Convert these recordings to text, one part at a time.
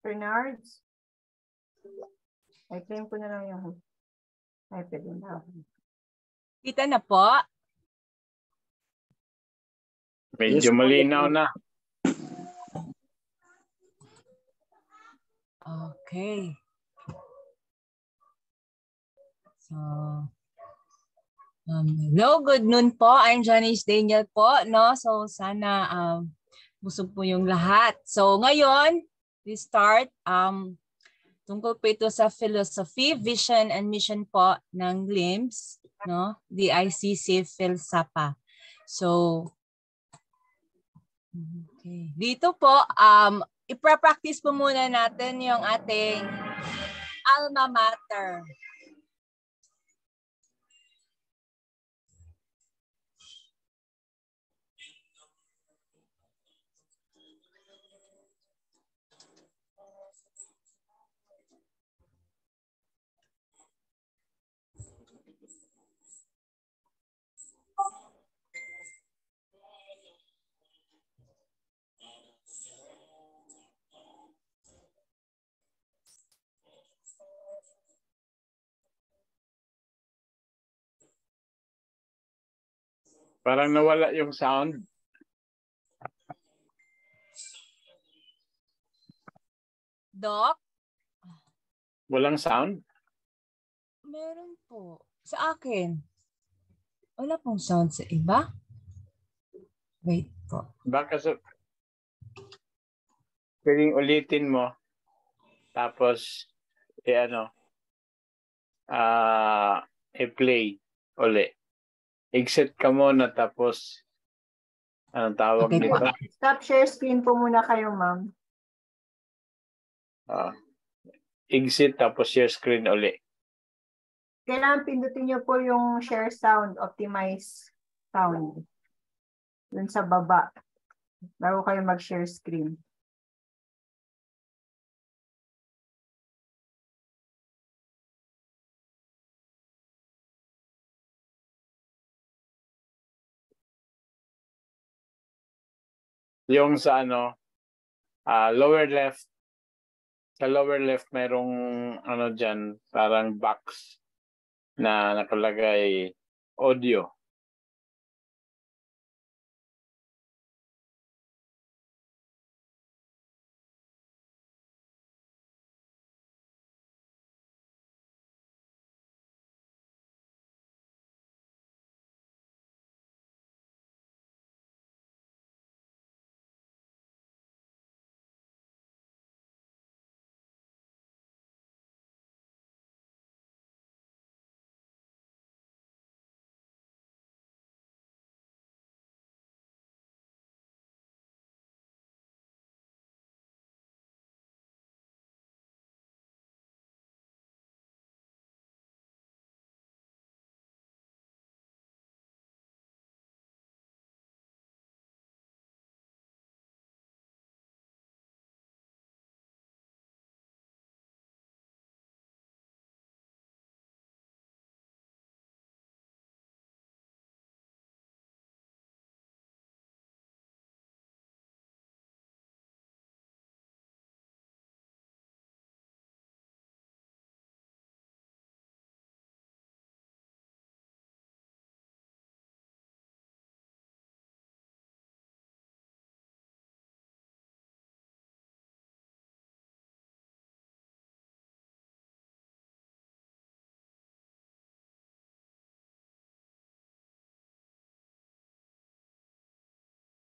Bernards. Ay, claim ko na lang yung iPad na. Kita na po? Medyo malinaw na. Okay. So, hello, good noon po. I'm Janice Daniel po, no? So, sana busog po yung lahat. So, ngayon, we start tungkol po ito sa philosophy, vision, and mission po ng LIMS, no? DICC PhilSAPA. So, okay. Dito po, ipra-practice po muna natin yung ating alma mater. Parang nawala yung sound. Doc? Walang sound? Meron po. Sa akin. Wala pong sound sa iba. Wait po. Baka pwedeng ulitin mo. Tapos, i-play uli. Exit ka muna tapos anong tawag Okay. nito? Stop share screen po muna kayo, ma'am. Exit tapos share screen uli. Kailangan pindutin niyo po yung share sound, optimize sound. Dun sa baba. Bago kayo mag-share screen. Yung sa lower left, sa lower left mayroong dyan, parang box na nakalagay audio.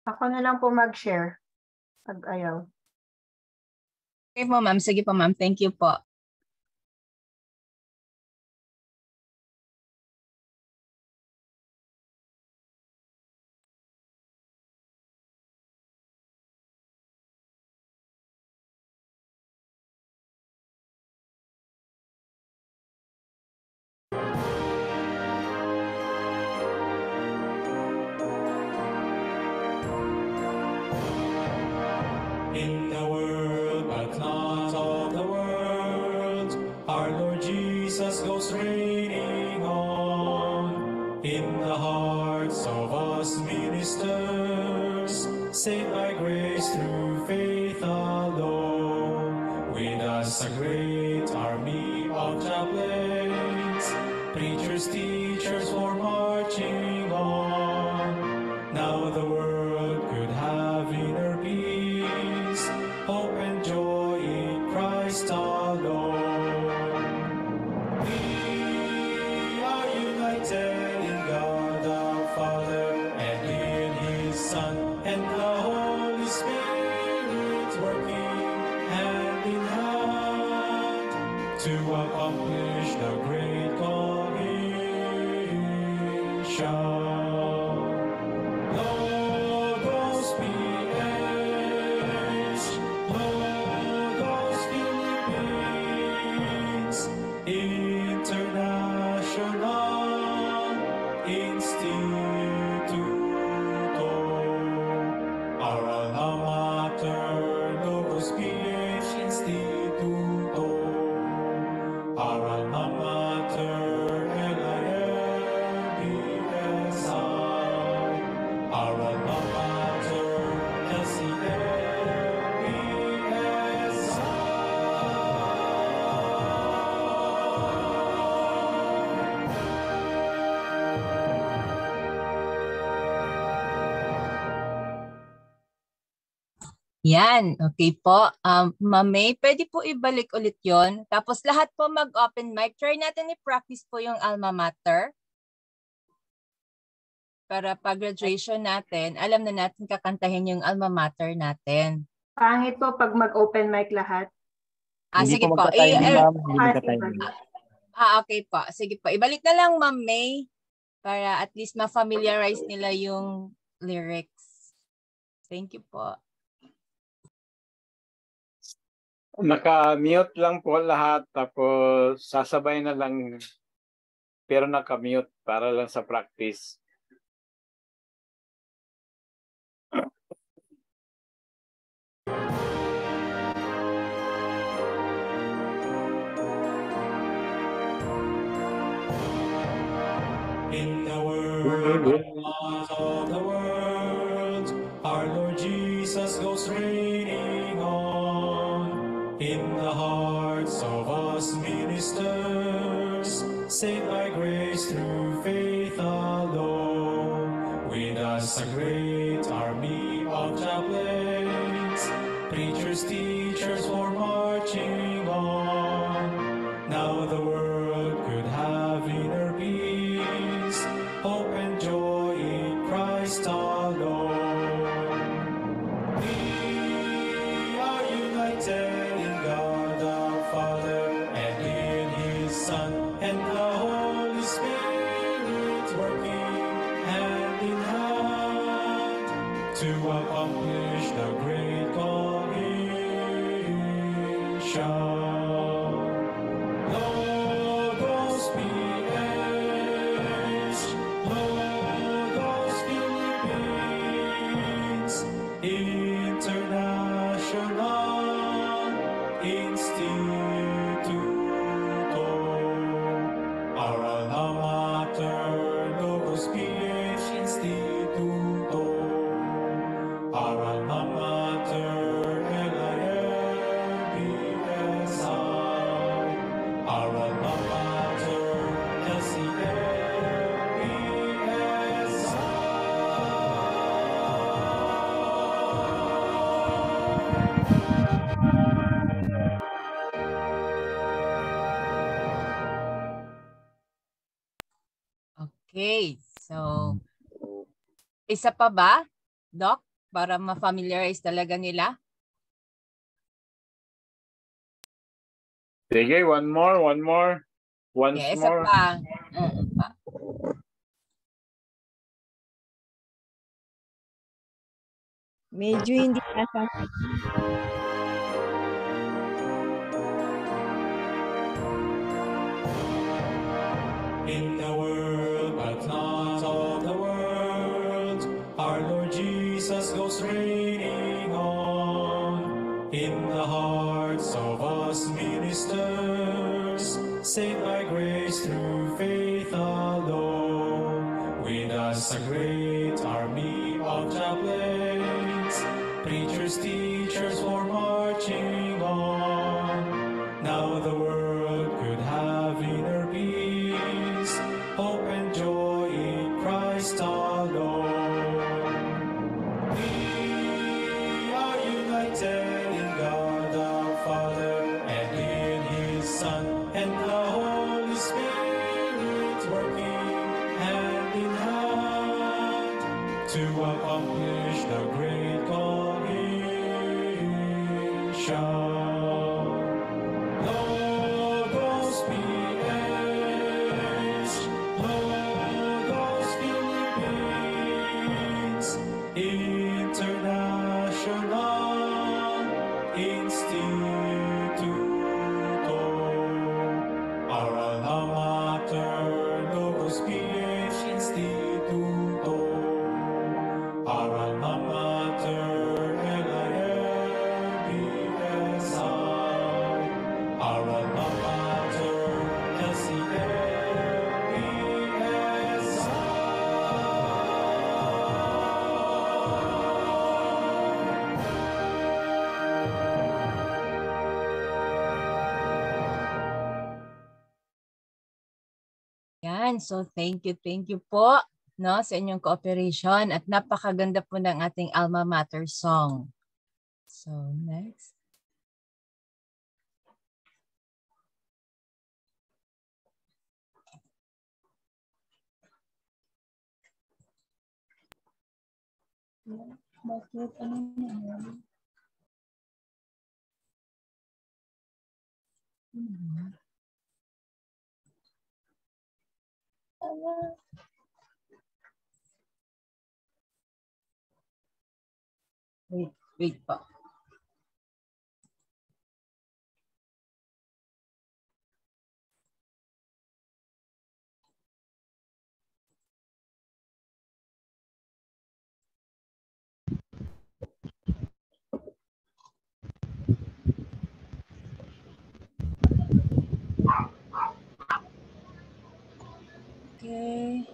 Ako na lang po mag-share. Pag ayaw. Okay po, ma'am. Sige po, ma'am. Thank you po. In the world, but not of the world, our Lord Jesus goes reigning on. In the hearts of us ministers, saved by grace through faith alone, great army of chaplains, preachers, teachers for marching on. Now the world could have inner peace, hope and joy in Christ alone. We are united in God our Father and in His Son and the Holy Spirit, working hand in hand to accomplish the great commission. Logos PH, Logos Philippines, International Instituto. Our alma mater, Logos PH Instituto. Our alma mater, LILBSI. Our alma mater, LCLBSI. Yan, okay po. Ma'am May, pwede po ibalik ulit yon. Tapos lahat po mag-open mic. Try natin i-practice po yung alma mater. Para pag graduation natin, alam na natin kakantahin yung alma mater natin. Pangit po pag mag-open mic lahat. Sige po. ma'am. Hindi magka-timing. Okay po. Sige po. Ibalik na lang, Ma'am May, para at least ma-familiarize nila yung lyrics. Thank you po. Naka-mute lang po lahat, tapos sasabay na lang, pero naka-mute para lang sa practice. In the world of the world, our Lord Jesus goes reigning on. In the hearts of us ministers, saved by grace through faith alone. With us a great army of chaplains, preachers, teachers for marching on. Now the world could have inner peace, hope and joy in Christ alone. We are united in God our Father and in His Son and the Holy Spirit, working hand in hand to accomplish the great commission. Logos PH, Logos Philippines, International Instituto. Our alma mater, Logos PH Instituto. Our alma mater, LILBSI. Our alma mater, LCLBSI. Okay, so isa pa ba, Doc? Para ma-familiarize talaga nila? Sige, one more. Once Okay, isa more. pa. Medyo hindi nasa. In the world, but not of the world, our Lord Jesus goes reigning on. In the hearts of us ministers, saved by grace through faith alone. With us a great army of chaplains, preachers, teachers for marching on. Now how the world could have inner peace, hope and joy in Christ our Lord. We are united in God our Father and in His Son and the Holy Spirit, working hand in hand to accomplish the great commission. Logos PH, Logos Philippines, International Instituto. Our alma mater, Logos PH Instituto. Our alma mater, LILBSI. Our alma mater, Yan. So thank you po, no, sa inyong cooperation at napakaganda po ng ating alma mater song. So next. Bakit? Ano nangyari? Wait po. Okay.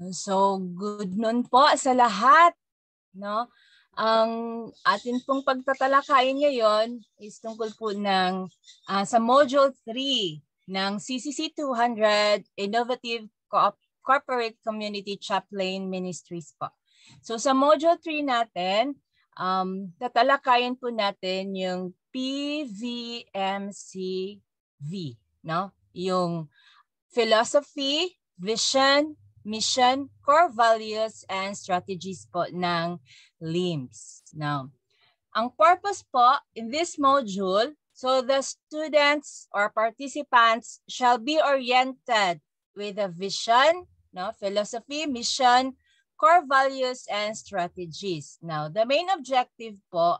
So, good noon po sa lahat, no? Ang atin pong pagtatalakayin ngayon is tungkol po ng sa Module 3 ng CCC 200 Innovative Corporate Community Chaplain Ministries po. So sa Module 3 natin, tatalakayin po natin yung PVMCV, no? Yung philosophy, vision, mission, core values, and strategies po ng LIMS. Now, ang purpose po in this module, so the students or participants shall be oriented with a vision, no, philosophy, mission, core values, and strategies. Now, the main objective po,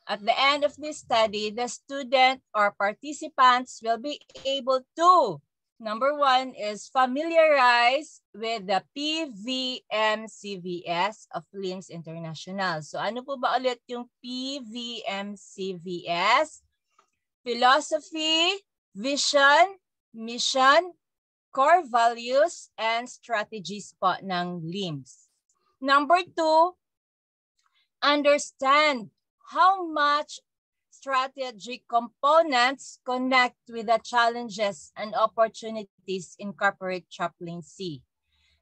at the end of this study, the student or participants will be able to, number one is familiarize with the PVMCVS of LIMS International. So ano po ba ulit yung PVMCVS? Philosophy, vision, mission, core values, and strategies po ng LIMS. Number two, understand how much strategic components connect with the challenges and opportunities in corporate chaplaincy.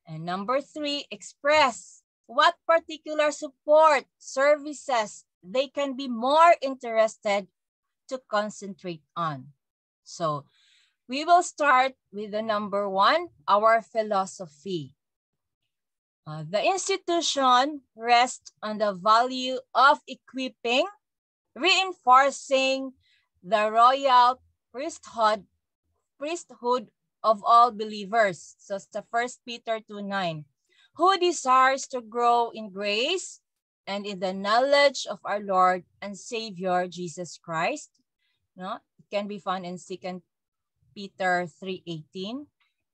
And number three, express what particular support services they can be more interested to concentrate on. So we will start with the number one, our philosophy. The institution rests on the value of equipping, reinforcing the royal priesthood of all believers. So sa 1 Peter 2:9, who desires to grow in grace and in the knowledge of our Lord and Savior Jesus Christ. No? It can be found in 2 Peter 3:18.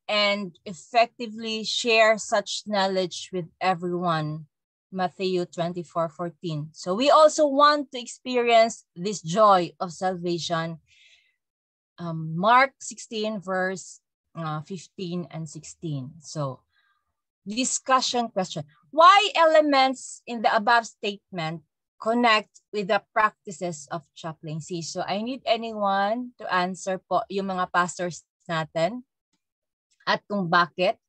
And effectively share such knowledge with everyone. Matthew 24:14. So we also want to experience this joy of salvation. Mark 16 verse 15 and 16. So discussion question. Why elements in the above statement connect with the practices of chaplaincy? So I need anyone to answer po yung mga pastors natin at kung bakit.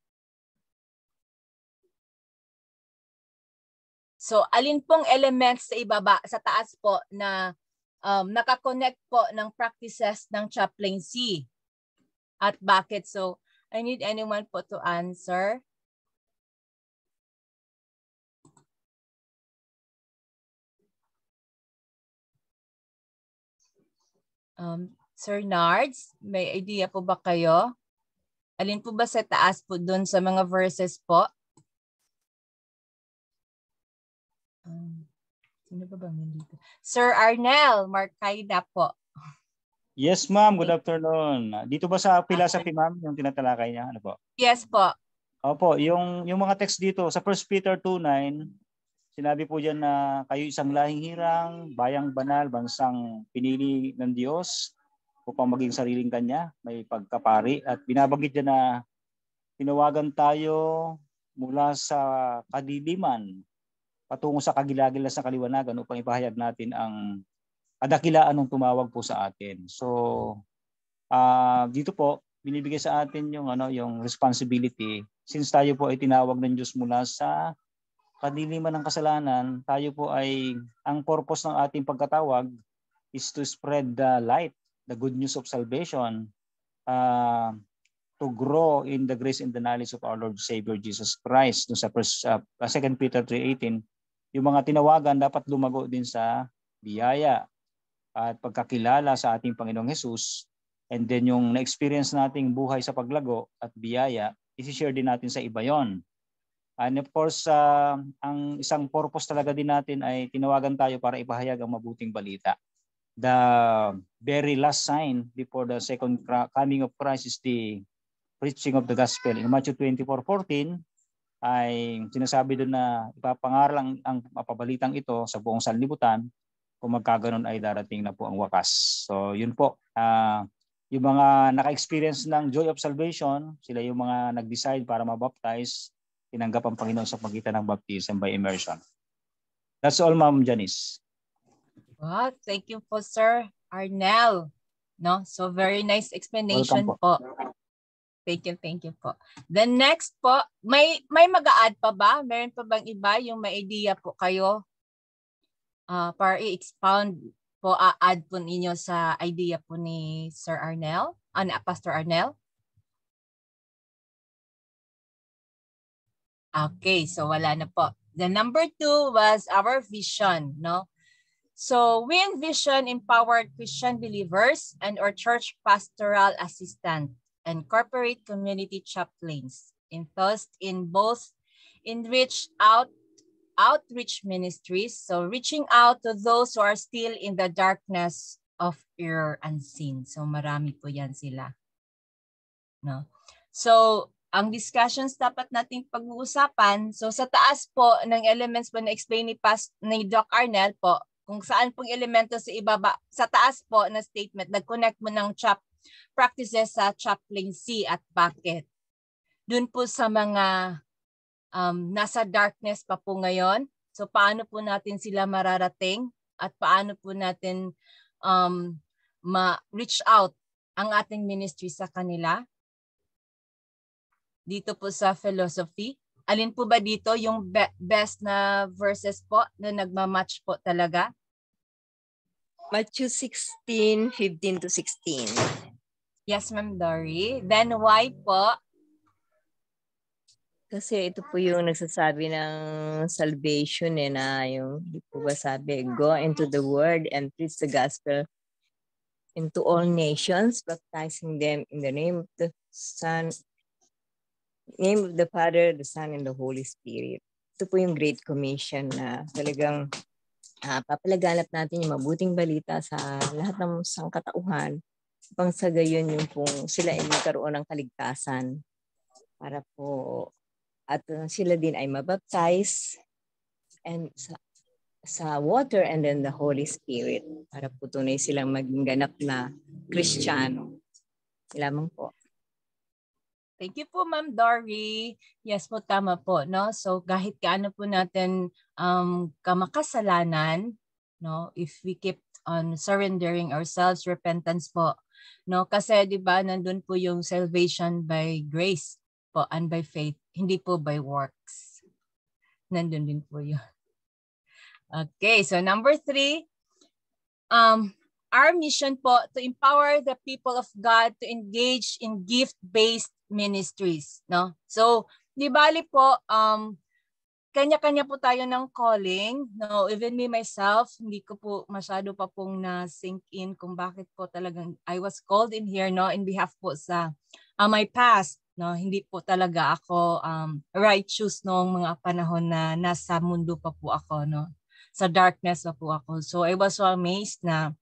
So alin pong elements sa ibaba, sa taas po na nakakonect po ng practices ng chaplaincy at bakit? So I need anyone po to answer. Sir Nards, may idea po ba kayo? Alin po ba sa taas po dun sa mga verses po? Sino ba bang nandito? Sir Arnel, Marcaida po. Yes, ma'am. Good afternoon. Dito ba sa philosophy, ma'am, yung tinatalakay niya? Ano po? Yes po. Opo, yung mga text dito sa 1 Peter 2:9, sinabi po diyan na kayo isang lahing hirang, bayang banal, bansang pinili ng Diyos upang maging sariling kanya, may pagkapari, at binabanggit diyan na tinawagan tayo mula sa kadiliman patungo sa kagilagilas na kaliwanagan upang ipahayag natin ang kadakilaan ng tumawag po sa atin. So dito po binibigay sa atin yung responsibility, since tayo po ay tinawag ng Diyos mula sa kadiliman ng kasalanan. Tayo po ay, ang purpose ng ating pagkatawag is to spread the light, the good news of salvation, to grow in the grace and the knowledge of our Lord Savior Jesus Christ. Sa 2 Peter 3:18, yung mga tinawagan dapat lumago din sa biyaya at pagkakilala sa ating Panginoong Jesus, and then yung na-experience nating buhay sa paglago at biyaya, isi-share din natin sa iba yon. And of course, ang isang purpose talaga din natin ay tinawagan tayo para ipahayag ang mabuting balita. The very last sign before the second coming of Christ is the preaching of the gospel. In Matthew 24:14, ay sinasabi doon na ipapangaral ang mapabalitang ito sa buong sanlibutan, kung magkaganon ay darating na po ang wakas. So yun po, yung mga naka-experience ng joy of salvation, sila yung mga nag-decide para mabaptize, tinanggap ang Panginoon sa pagitan ng baptism by immersion. That's all, Ma'am Janice. Wow, thank you po, Sir Arnel. No, so very nice explanation po. Thank you po. The next po, may mag-a-add pa ba? Meron pa bang iba yung may idea po kayo para i-expound po, add po ninyo sa idea po ni Sir Arnel, Pastor Arnel? Okay, so wala na po. The number 2 was our vision, no? So we envision empowered Christian believers and our church pastoral assistant and corporate community chaplains enthused in both outreach ministries, so reaching out to those who are still in the darkness of error unseen. So marami po yan sila. No? So ang discussions dapat nating pag-uusapan, so sa taas po ng elements po na explain ni Doc Arnel po, kung saan pong elemento sa ibaba, sa taas po na statement, nag-connect mo ng practices sa chaplaincy at bakit. Doon po sa mga nasa darkness pa po ngayon, so paano po natin sila mararating at paano po natin ma-reach out ang ating ministry sa kanila. Dito po sa philosophy, alin po ba dito yung best na verses po na nagmamatch po talaga? Matthew 16:15-16. Yes, Ma'am Dory. Then why po? Kasi ito po yung nagsasabi ng salvation na yung, di po ba sabi, go into the world and preach the gospel into all nations, baptizing them in the name of the Father, the Son, and the Holy Spirit. Ito po yung Great Commission na talagang papalaganap natin yung mabuting balita sa lahat ng sangkatauhan upang sa gayon yung pong sila ay magkaroon ng kaligtasan para po at sila din ay mabaptize and sa water and then the Holy Spirit para po tunay silang maging ganap na Kristiyano. Lamang po. Thank you po, Ma'am Dory. Yes po, tama po, no? So kahit kaano po natin kamakasalanan, no, if we keep on surrendering ourselves, repentance po, no? Kasi 'di ba, nandun po yung salvation by grace po and by faith, hindi po by works. Nandun din po 'yun. Okay, so number 3, our mission po to empower the people of God to engage in gift-based ministries, no? So, di bali po, kanya-kanya po tayo ng calling, no? Even me myself, hindi ko po masyado pa pong na-sink in kung bakit po talagang I was called in here, no? In behalf po sa my past, no? Hindi po talaga ako righteous noong mga panahon na nasa mundo pa po ako, no? Sa darkness pa po ako. So, I was so amazed na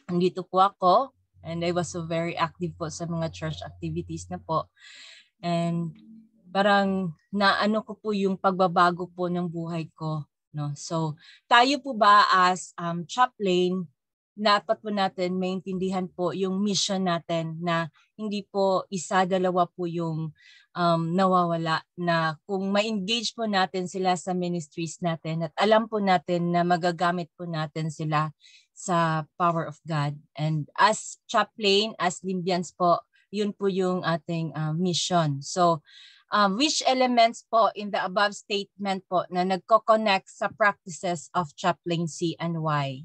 andito po ako, and I was so very active po sa mga church activities na po. And parang naano ko po yung pagbabago po ng buhay ko, no? So, tayo po ba as chaplain, dapat po natin maintindihan po yung mission natin na hindi po isa, dalawa po yung nawawala, na kung ma-engage po natin sila sa ministries natin at alam po natin na magagamit po natin sila sa power of God. And as chaplain, as Limbians po, yun po yung ating mission. So, which elements po in the above statement po na nagko-connect sa practices of chaplaincy and why?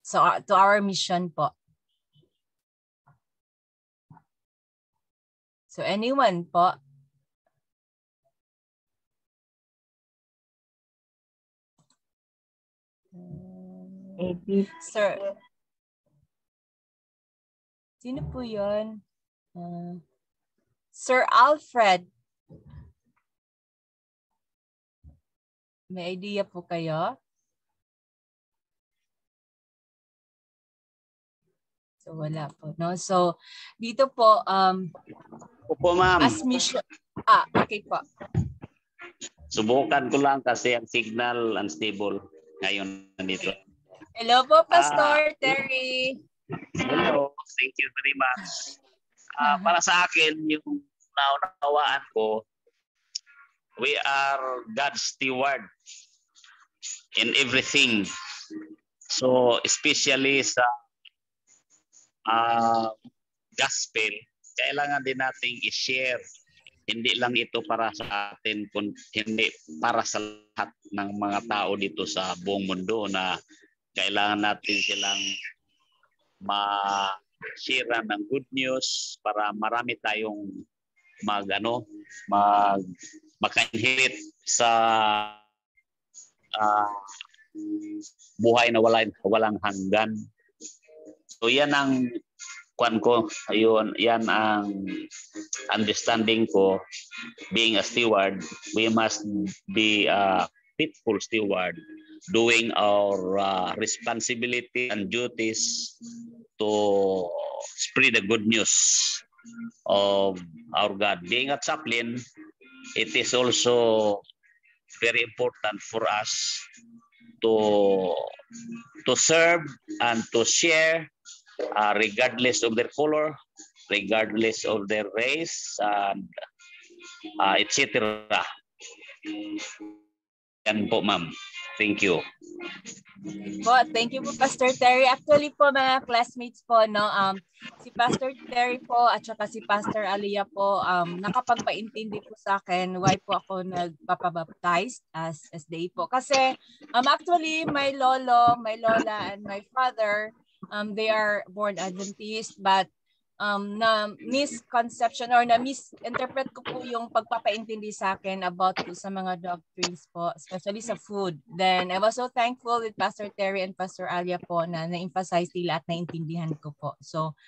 So, to our mission po. So, anyone po? Sir. Sino po yun? Sir Alfred. May idea po kayo? So, wala po, no? So, dito po, Opo, ma'am. as mission, okay po. Subukan ko lang kasi ang signal unstable ngayon nandito. Hello po, Pastor Terry. Hello, thank you very much. Para sa akin, yung naunawaan ko, we are God's steward in everything. So, especially sa gospel, kailangan din nating i-share. Hindi lang ito para sa atin, hindi para sa lahat ng mga tao dito sa buong mundo na kailangan natin silang ma-share ng good news para marami tayong maka-inherit sa buhay na walang hanggan. So yan ang kuan ko, ayun, yan ang understanding ko. Being a steward, we must be a faithful steward, doing our responsibility and duties to spread the good news of our God. Being a chaplain, it is also very important for us to serve and to share, regardless of their color, regardless of their race, and etc. Yan po, ma'am. Thank you. Po, thank you po, Pastor Terry. Actually po, mga classmates po, no, si Pastor Terry po at saka si Pastor Alia po, nakapagpaintindi po sa akin why po ako nagpapabaptize as SDA po. Kasi actually, my lola, and my father, they are born Adventist, but na misconception or na misinterpret ko po yung pagpapaintindi sa akin about po sa mga doctrines po, especially sa food. Then I was so thankful with Pastor Terry and Pastor Alia po na na-emphasize nila at naintindihan ko po. So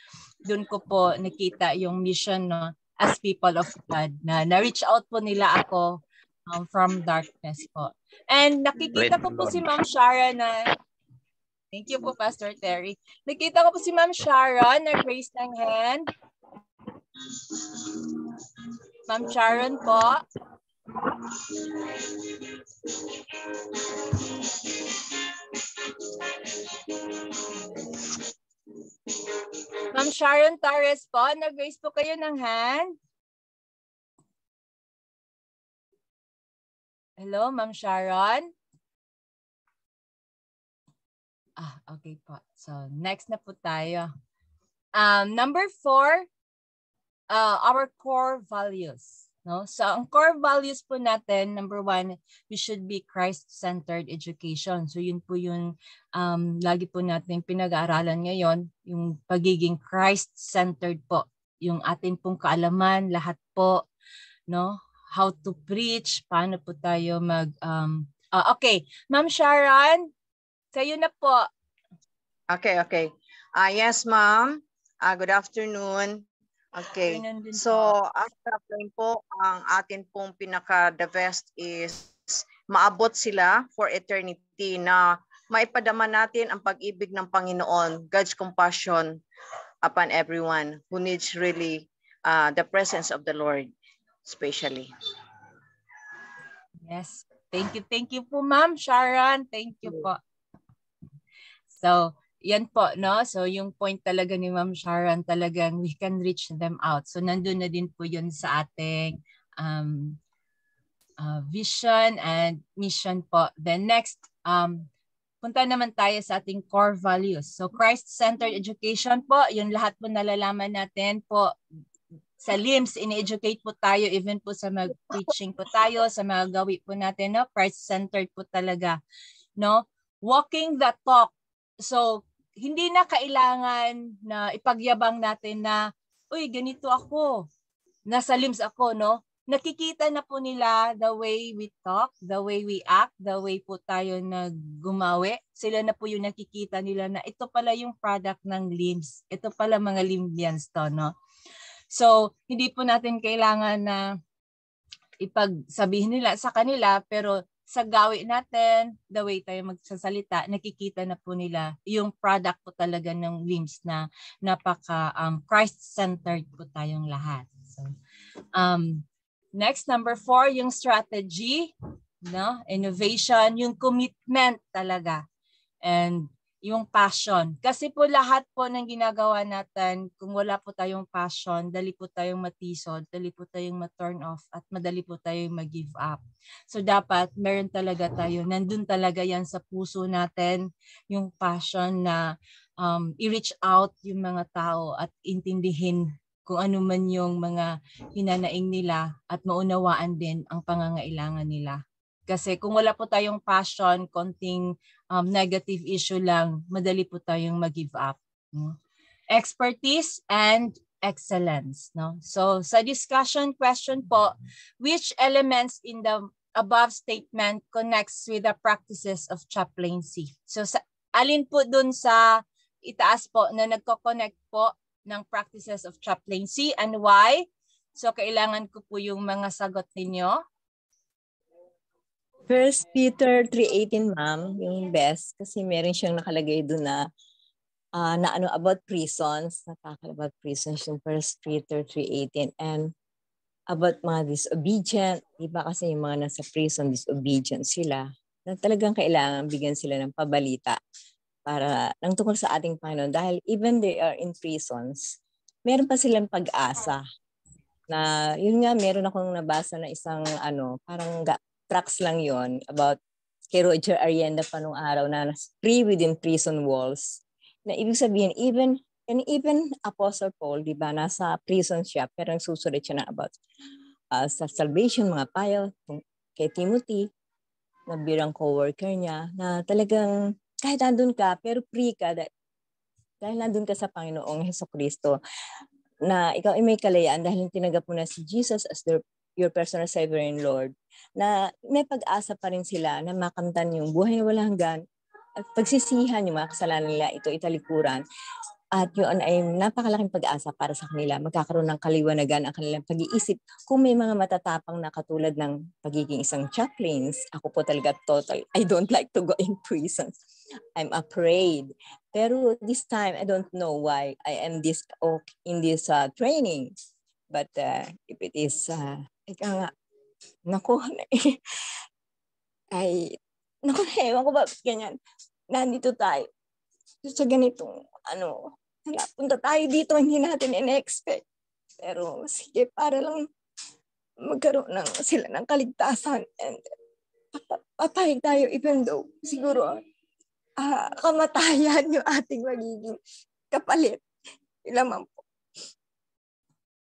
doon ko po nakita yung mission, no, as people of God, na na-reach out po nila ako from darkness po. And nakikita ko po si Ma'am Shara na thank you po, Pastor Terry. Nakita ko po si Ma'am Sharon na raise ng hand. Ma'am Sharon po. Ma'am Sharon Torres po, nag-raise po kayo ng hand. Hello, Ma'am Sharon? Okay po. So, next na po tayo. Number 4, our core values. No? So, ang core values po natin, number 1, we should be Christ-centered education. So, yun po yung lagi po natin pinag-aaralan ngayon, yung pagiging Christ-centered po. Yung atin pong kaalaman, lahat po, no? How to preach, paano po tayo okay, Ma'am Sharon, kayo na po. Okay. Yes, ma'am. Good afternoon. Okay. So, after po, ang atin pong pinaka-the best is maabot sila for eternity na maipadama natin ang pag-ibig ng Panginoon, God's compassion upon everyone who needs really the presence of the Lord, especially. Yes. Thank you po, Ma'am Sharon. Thank you po. So, yan po, no? So, yung point talaga ni Ma'am Sharon, talagang we can reach them out. So, nandun na din po yun sa ating vision and mission po. Then next, punta naman tayo sa ating core values. So, Christ-centered education po, yung lahat po nalalaman natin po. Sa LIMS, ini-educate po tayo, even po sa mag-preaching po tayo, sa mga gawi po natin, no? Christ-centered po talaga, no? Walking the talk. So, hindi na kailangan na ipagyabang natin na, uy, ganito ako, nasa LIMS ako, no? Nakikita na po nila the way we talk, the way we act, the way po tayo naggumawi. Sila na po yung nakikita nila na ito pala yung product ng LIMS. Ito pala mga LIMSians to, no? So, hindi po natin kailangan na ipagsabihin nila sa kanila, pero sa gawi natin, the way tayo magsasalita, nakikita na po nila yung product po talaga ng LIMS na napaka Christ-centered po tayong lahat. So, next, number 4, yung strategy, no? Innovation, yung commitment talaga. And yung passion. Kasi po lahat po ng ginagawa natin, kung wala po tayong passion, dali po tayong matisod, dali po tayong ma-turn off, at madali po tayong mag-give up. So dapat meron talaga tayo, nandun talaga yan sa puso natin, yung passion na i-reach out yung mga tao at intindihin kung ano man yung mga hinanaing nila at maunawaan din ang pangangailangan nila. Kasi kung wala po tayong passion, konting negative issue lang, madali po tayong mag-give up. No? Expertise and excellence. No? So sa discussion question po, which elements in the above statement connects with the practices of chaplaincy? So alin po dun sa itaas po na nagko-connect po ng practices of chaplaincy and why? So kailangan ko po yung mga sagot ninyo. 1 Peter 3:18, ma'am, yung best. Kasi meron siyang nakalagay doon na ano about prisons. About prisons yung 1 Peter 3:18. And about mga disobedient. Diba kasi yung mga nasa prison, disobedient sila. Na talagang kailangan bigyan sila ng pabalita para nang tungkol sa ating Panginoon. Dahil even they are in prisons, meron pa silang pag-asa. Na yun nga, meron akong nabasa na isang parang tracks lang yon about kay Roger Arienda pa nung araw na free within prison walls. Na ibig sabihin, even Apostle Paul, di ba, nasa prison siya, pero nagsusulat siya na about sa salvation, mga payo, kay Timothy, na birang co-worker niya, na talagang kahit nandun ka, pero free ka, dahil nandun ka sa Panginoong Hesukristo, na ikaw ay may kalayaan dahil tinanggap mo na si Jesus as your personal Savior and Lord, na may pag-asa pa rin sila na makamtan yung buhay na walang hanggan at pagsisihan yung mga kasalanan nila, ito italikuran. At yun ay napakalaking pag-asa para sa kanila. Magkakaroon ng kaliwanagan ang kanilang pag-iisip. Kung may mga matatapang na katulad ng pagiging isang chaplains, ako po talaga total, I don't like to go in prisons. I'm afraid. Pero this time, I don't know why I am in this training. But if it is, ewan ko ba, ganyan. Nandito tayo. Sa ganitong, punta tayo dito, hindi natin in-expect. Pero sige, para lang magkaroon sila ng kaligtasan. And papayag tayo even though siguro kamatayan yung ating magiging kapalit. Yun lamang po.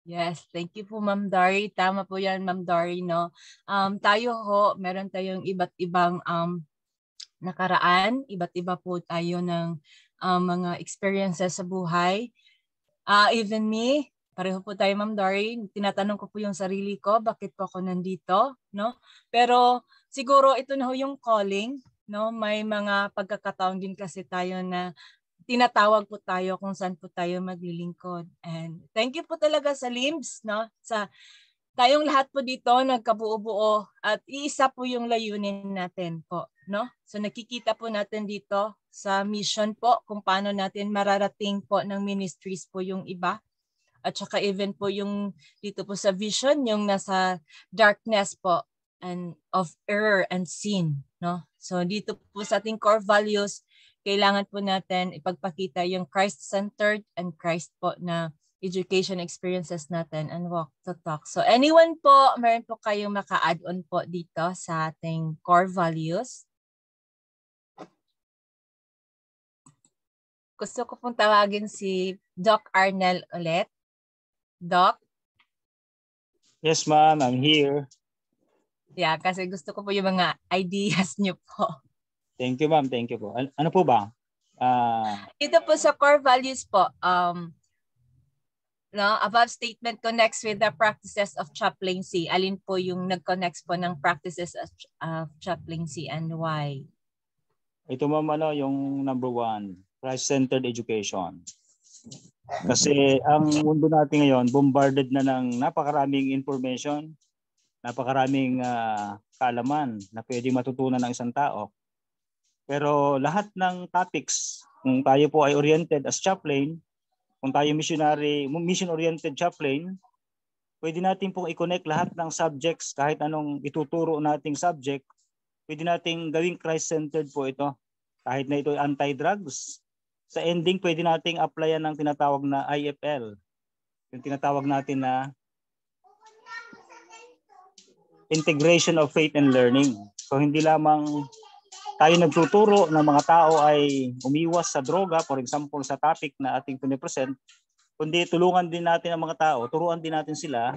Yes, thank you po Ma'am Dory. Tama po yan Ma'am Dory, no? Tayo ho, meron tayong iba't ibang nakaraan, iba't iba po tayo ng mga experiences sa buhay. Even me, pareho po tayo Ma'am Dory, tinatanong ko po yung sarili ko, bakit po ako nandito, no? Pero siguro ito na ho yung calling, no? May mga pagkakataon din kasi tayo na tinatawag po tayo kung saan po tayo maglilingkod. And thank you po talaga sa LIMS, no? Sa tayong lahat po dito nagkabuo-buo at iisa po yung layunin natin po, no? So nakikita po natin dito sa mission po kung paano natin mararating po ng ministries po yung iba. At saka even po yung dito po sa vision, yung nasa darkness po and of error and sin, no? So dito po sa ating core values, kailangan po natin ipagpakita yung Christ-centered and Christ po na education experiences natin and walk the talk. So anyone po, meron po kayong maka-add-on po dito sa ating core values? Gusto ko pong tawagin si Doc Arnel ulit. Doc? Yes, ma'am. I'm here. Yeah, kasi gusto ko po yung mga ideas niyo po. Thank you, ma'am. Thank you po. Ano po ba? Dito po sa core values po, no, above statement connects with the practices of chaplaincy. Alin po yung nag-connects po ng practices of chaplaincy and why? Ito ma'am, yung number 1, Christ-centered education. Kasi ang mundo natin ngayon, bombarded na ng napakaraming information, napakaraming kaalaman na pwedeng matutunan ng isang tao. Pero lahat ng topics, kung tayo po ay oriented as chaplain, kung tayo mission-oriented chaplain, pwede natin pong i-connect lahat ng subjects, kahit anong ituturo nating subject, pwede nating gawing Christ-centered po ito. Kahit na ito ay anti-drugs, sa ending pwede nating applyan ng tinatawag na IFL, yung tinatawag natin na integration of faith and learning. So hindi lamang tayo nagtuturo na mga tao ay umiwas sa droga, for example sa topic na ating pinipresent, kundi tulungan din natin ang mga tao, turuan din natin sila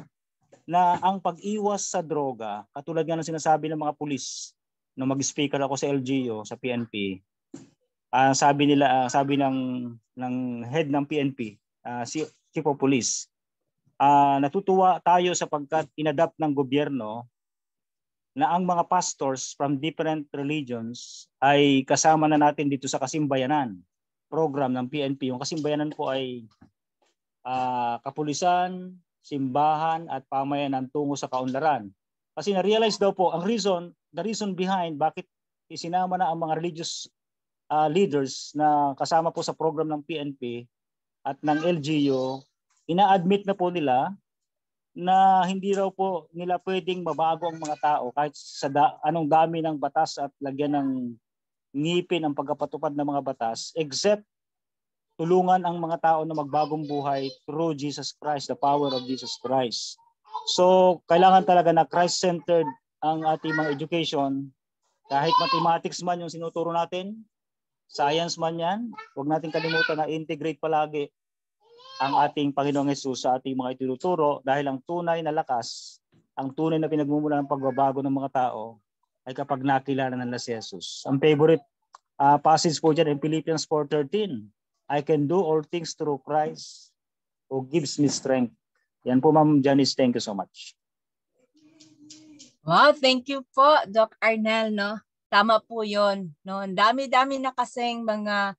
na ang pag-iwas sa droga, katulad nga ng sinasabi ng mga pulis, nung mag-speaker ako sa LGU, sa PNP, sabi ng head ng PNP, si Chief of Police, natutuwa tayo sapagkat inadapt ng gobyerno na ang mga pastors from different religions ay kasama na natin dito sa Kasimbayanan program ng PNP. Yung Kasimbayanan po ay kapulisan, simbahan at pamayanan tungo sa kaunlaran. Kasi na-realize daw po the reason behind bakit isinama na ang mga religious leaders na kasama po sa program ng PNP at ng LGU, ina-admit na po nila na hindi raw po nila pwedeng mabago ang mga tao kahit sa anong dami ng batas at lagyan ng ngipin ang pagkapatupad ng mga batas, except tulungan ang mga tao na magbagong buhay through Jesus Christ, the power of Jesus Christ. So, kailangan talaga na Christ-centered ang ating mga education. Kahit mathematics man yung sinuturo natin, science man yan, huwag natin kalimutan na integrate palagi ang ating Panginoong Hesus sa ating mga itinuturo dahil ang tunay na lakas, ang tunay na pinagmumula ng pagbabago ng mga tao ay kapag nakilala nila si Jesus. Ang favorite passage po dyan in Philippians 4:13, I can do all things through Christ who gives me strength. Yan po Ma'am Janice, thank you so much. Wow, thank you po Doc Arnel, no? Tama po 'yon, no? Ang dami-dami na kasing mga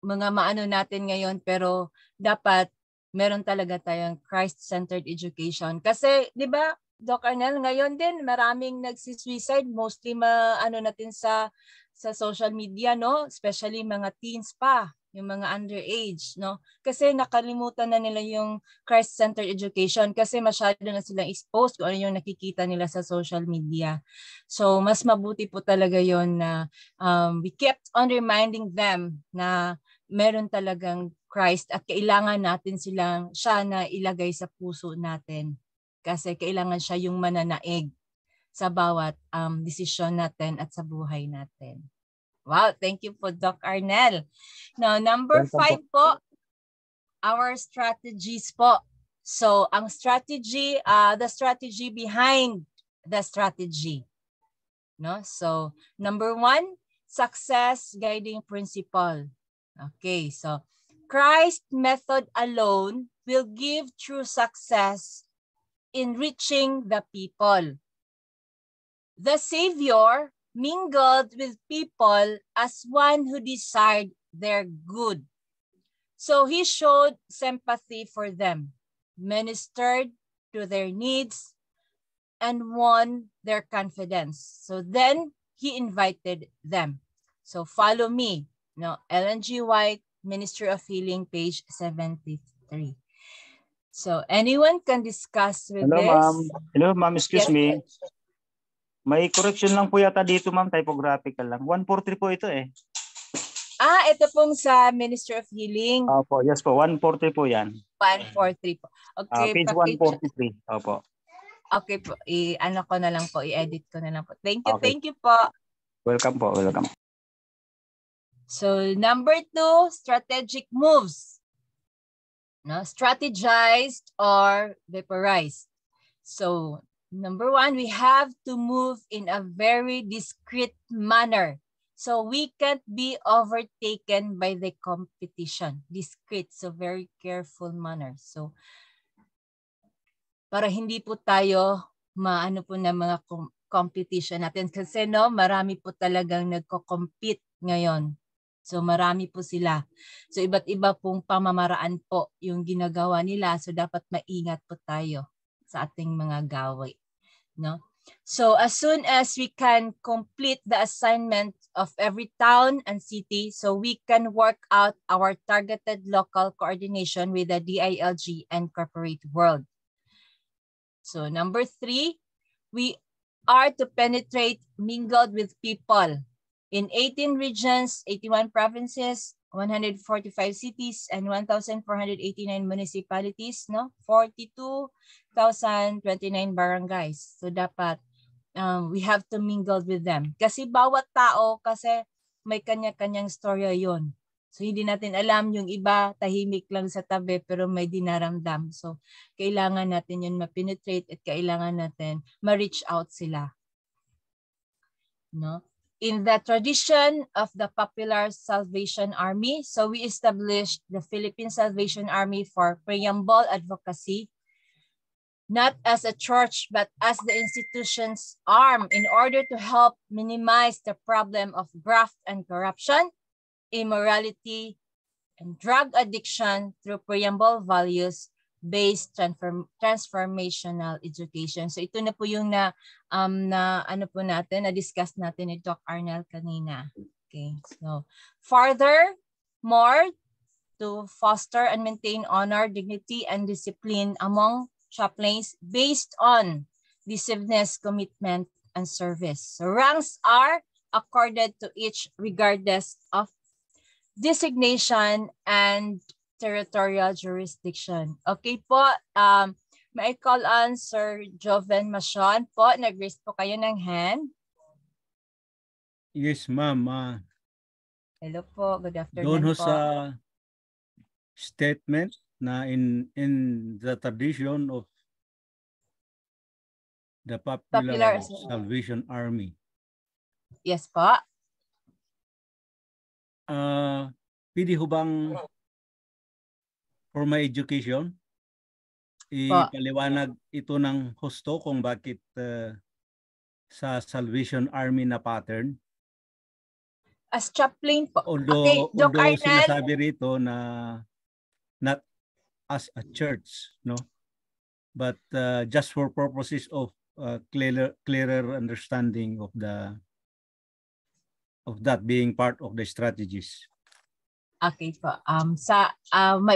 maano natin ngayon, pero dapat meron talaga tayong Christ-centered education. Kasi 'di ba, Doc Arnel, ngayon din maraming nagsi-suicide, mostly maano natin sa social media, no? Especially mga teens pa, yung mga underage, no? Kasi nakalimutan na nila yung Christ-centered education kasi masyado na silang exposed kung ano yung nakikita nila sa social media. So mas mabuti po talaga yon na we kept on reminding them na meron talagang Christ at kailangan natin siya na ilagay sa puso natin kasi kailangan siya yung mananaig sa bawat desisyon natin at sa buhay natin. Wow, thank you po, Doc Arnel. Now, number 5 po, our strategies po. So, ang strategy, the strategy behind the strategy. No? So, number 1, success guiding principle. Okay, so Christ's method alone will give true success in reaching the people. The Savior mingled with people as one who desired their good. So he showed sympathy for them, ministered to their needs, and won their confidence. So then he invited them. So follow me. No, Ellen G. White, Ministry of Healing, page 73. So anyone can discuss with Hello, this. ma'am. Hello, ma'am. Excuse Yes. me. May correction lang po yata dito, ma'am. Typographical lang. 143 po ito eh. Ito pong sa Ministry of Healing. Opo, yes po. 143 po yan. 143 po. Okay, Page 143. Opo. Okay po. Ano ko na lang po. I-edit ko na lang po. Thank you. Okay. Thank you po. Welcome po. Welcome. So number 2, strategic moves. No, strategized or vaporized. So number 1, we have to move in a very discreet manner. So we can't be overtaken by the competition. Discreet, so very careful manner. So para hindi po tayo maano po na mga competition natin. Kasi no, marami po talagang nagko-compete ngayon. So marami po sila. So iba't iba pong pamamaraan po yung ginagawa nila. So dapat maingat po tayo sa ating mga gawain. No? So as soon as we can complete the assignment of every town and city, so we can work out our targeted local coordination with the DILG and corporate world. So number 3, we are to penetrate, mingled with people in 18 regions, 81 provinces, 145 cities, and 1,489 municipalities, no? 42,029 barangays. So dapat we have to mingle with them. Kasi bawat tao, kasi may kanya-kanyang storya yon. So hindi natin alam, yung iba tahimik lang sa tabi pero may dinaramdam. So kailangan natin yun ma-penetrate at kailangan natin ma-reach out sila. No? In the tradition of the Popular Salvation Army, so we established the Philippine Salvation Army for preamble advocacy, not as a church, but as the institution's arm in order to help minimize the problem of graft and corruption, immorality, and drug addiction through preamble values-based transformational education. So ito na po yung na-discuss natin ni Doc Arnel kanina. Okay, so furthermore, to foster and maintain honor, dignity, and discipline among chaplains based on decisiveness, commitment, and service. So ranks are accorded to each regardless of designation and territorial jurisdiction. Okay po, may I call on Sir Joven Machon po. Nag-raise po kayo ng hand. Yes, ma'am. Hello po, good Doon afternoon po. sa statement na in the tradition of the Popular Salvation Army. Yes po. Pwede ho bang for my education ipaliwanag ito ng husto kung bakit sa Salvation Army na pattern? As chaplain po. Although, okay, Doc Arnel, sinasabi rito na not as a church, no, but just for purposes of clearer understanding of that being part of the strategies. Okay po.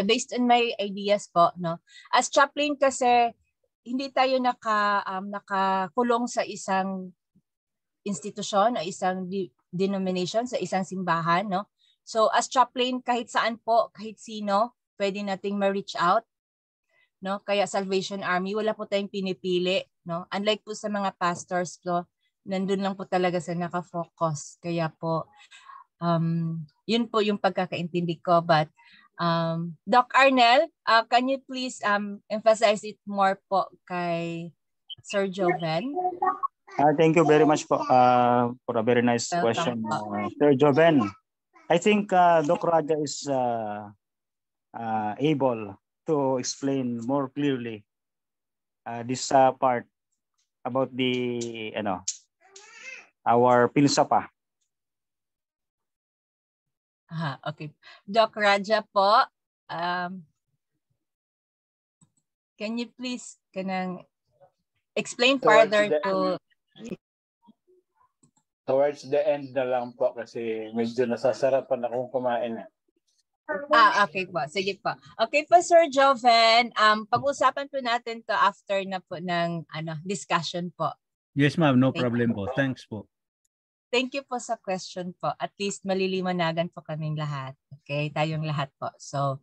Based on my ideas po, no. As chaplain kasi hindi tayo nakakulong sa isang institusyon o isang denomination, sa isang simbahan, no. So as chaplain, kahit saan po, kahit sino, pwede nating ma-reach out. no? Kaya Salvation Army, wala po tayong pinipili, no? Unlike po sa mga pastors ko, nandun lang po talaga sa naka-focus. Kaya po, yun po yung pagkakaintindi ko. But Doc Arnel, can you please emphasize it more po kay Sir Joven? Thank you very much po for a very nice question, Sir Joven. I think Doc Raja is able to explain more clearly this part about the our PhilSAPA. Okay. Doc Raja po, can you please explain further towards the end na lang po kasi medyo nasasarapan akong kumain. Okay po. Sige po. Okay po, Sir Joven. Pag-usapan po natin to after na po ng discussion po. Yes, ma'am. No problem po. Thanks po. Thank you po sa question po. At least maliliwanagan po kaming lahat. Okay? Tayong lahat po. So,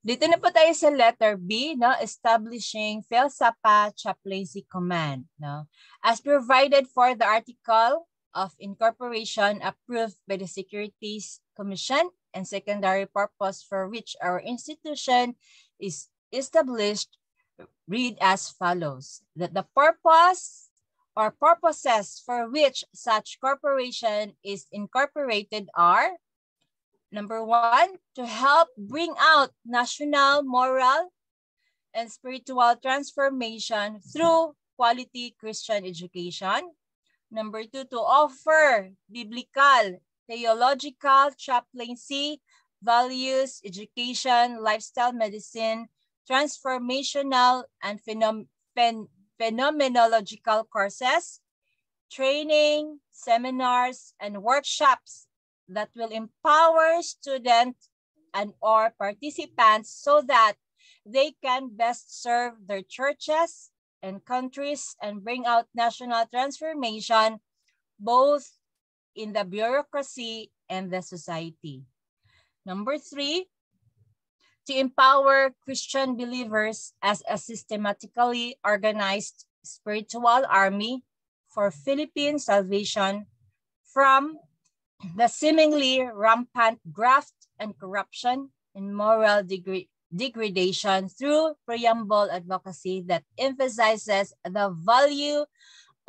dito na po tayo sa letter B, no? Establishing PhilSAPA Chaplaincy Command. No? As provided for the Article of Incorporation approved by the Securities Commission and secondary purpose for which our institution is established, read as follows. That the purpose or purposes for which such corporation is incorporated are: number 1, to help bring out national moral and spiritual transformation through quality Christian education. Number 2, to offer biblical, theological, chaplaincy, values, education, lifestyle medicine, transformational, and phenomenological courses, training, seminars, and workshops that will empower students and or participants so that they can best serve their churches and countries and bring out national transformation both in the bureaucracy and the society. Number 3, to empower Christian believers as a systematically organized spiritual army for Philippine salvation from the seemingly rampant graft and corruption and moral degradation through preamble advocacy that emphasizes the value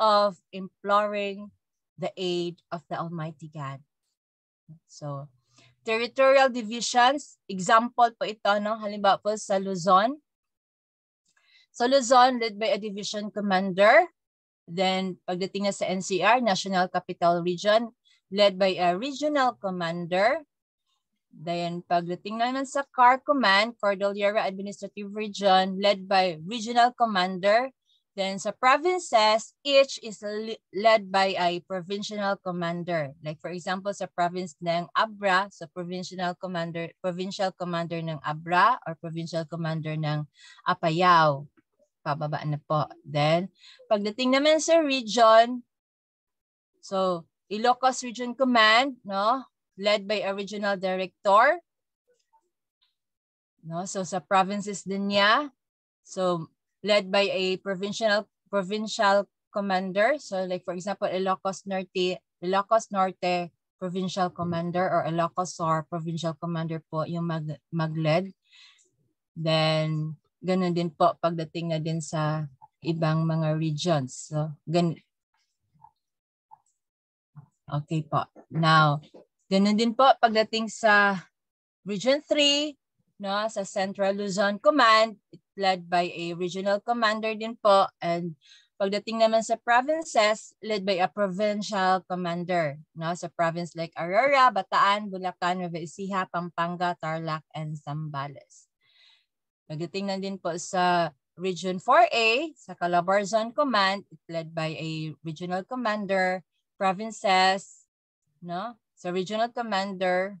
of imploring the aid of the Almighty God. So, territorial divisions, example po ito, no? Halimbawa po sa Luzon. So Luzon led by a division commander. Then pagdating na sa NCR, National Capital Region, led by a regional commander. Then pagdating naman sa CAR Command, Cordillera Administrative Region, led by regional commander. Then sa provinces, each is led by a provincial commander. Like for example, sa province ng Abra, so provincial commander ng Abra or provincial commander ng Apayao. Pababa na po. Then pagdating naman sa region, so Ilocos Region Command, no, led by a regional director. No, so sa provinces din niya, so led by a provincial commander. So like for example, Ilocos Norte provincial commander or Ilocos Sur provincial commander po yung mag-lead. Then ganun din po pagdating na din sa ibang mga regions. So okay po. Now, ganun din po pagdating sa Region 3, no, sa Central Luzon Command, led by a regional commander din po. And pagdating naman sa provinces, led by a provincial commander. No? Sa province like Aurora, Bataan, Bulacan, Nueva Ecija, Pampanga, Tarlac, and Zambales. Pagdating na din po sa Region 4A, sa Calabarzon Command, led by a regional commander, provinces, no? Sa regional commander,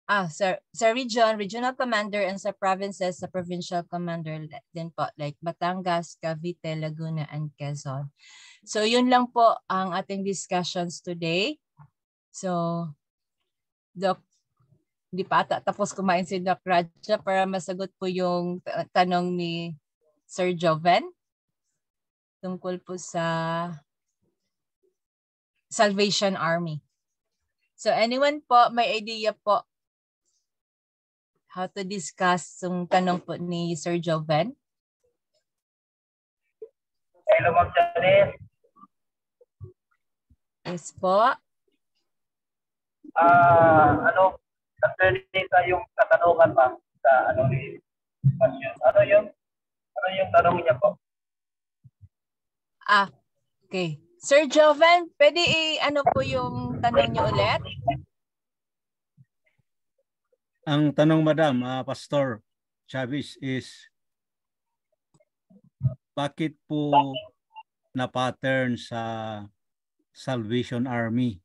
sa regional commander, and sa provinces, sa provincial commander din po, like Batangas, Cavite, Laguna, and Quezon. So yun lang po ang ating discussions today. So, Doc Hindi pa ata tapos kumain si Doc Raja para masagot po yung tanong ni Sir Joven tungkol po sa Salvation Army. So anyone po may idea po how to discuss yung tanong po ni Sir Joven? Hello, Ma'am Janice. Yes po. Nagsalita yung katanungan ba sa ano yung tanong niya po? Okay. Sir Joven, pwede ano po yung tanong niyo ulit? Ang tanong, Madam, Pastor Chavez, is bakit po na-pattern sa Salvation Army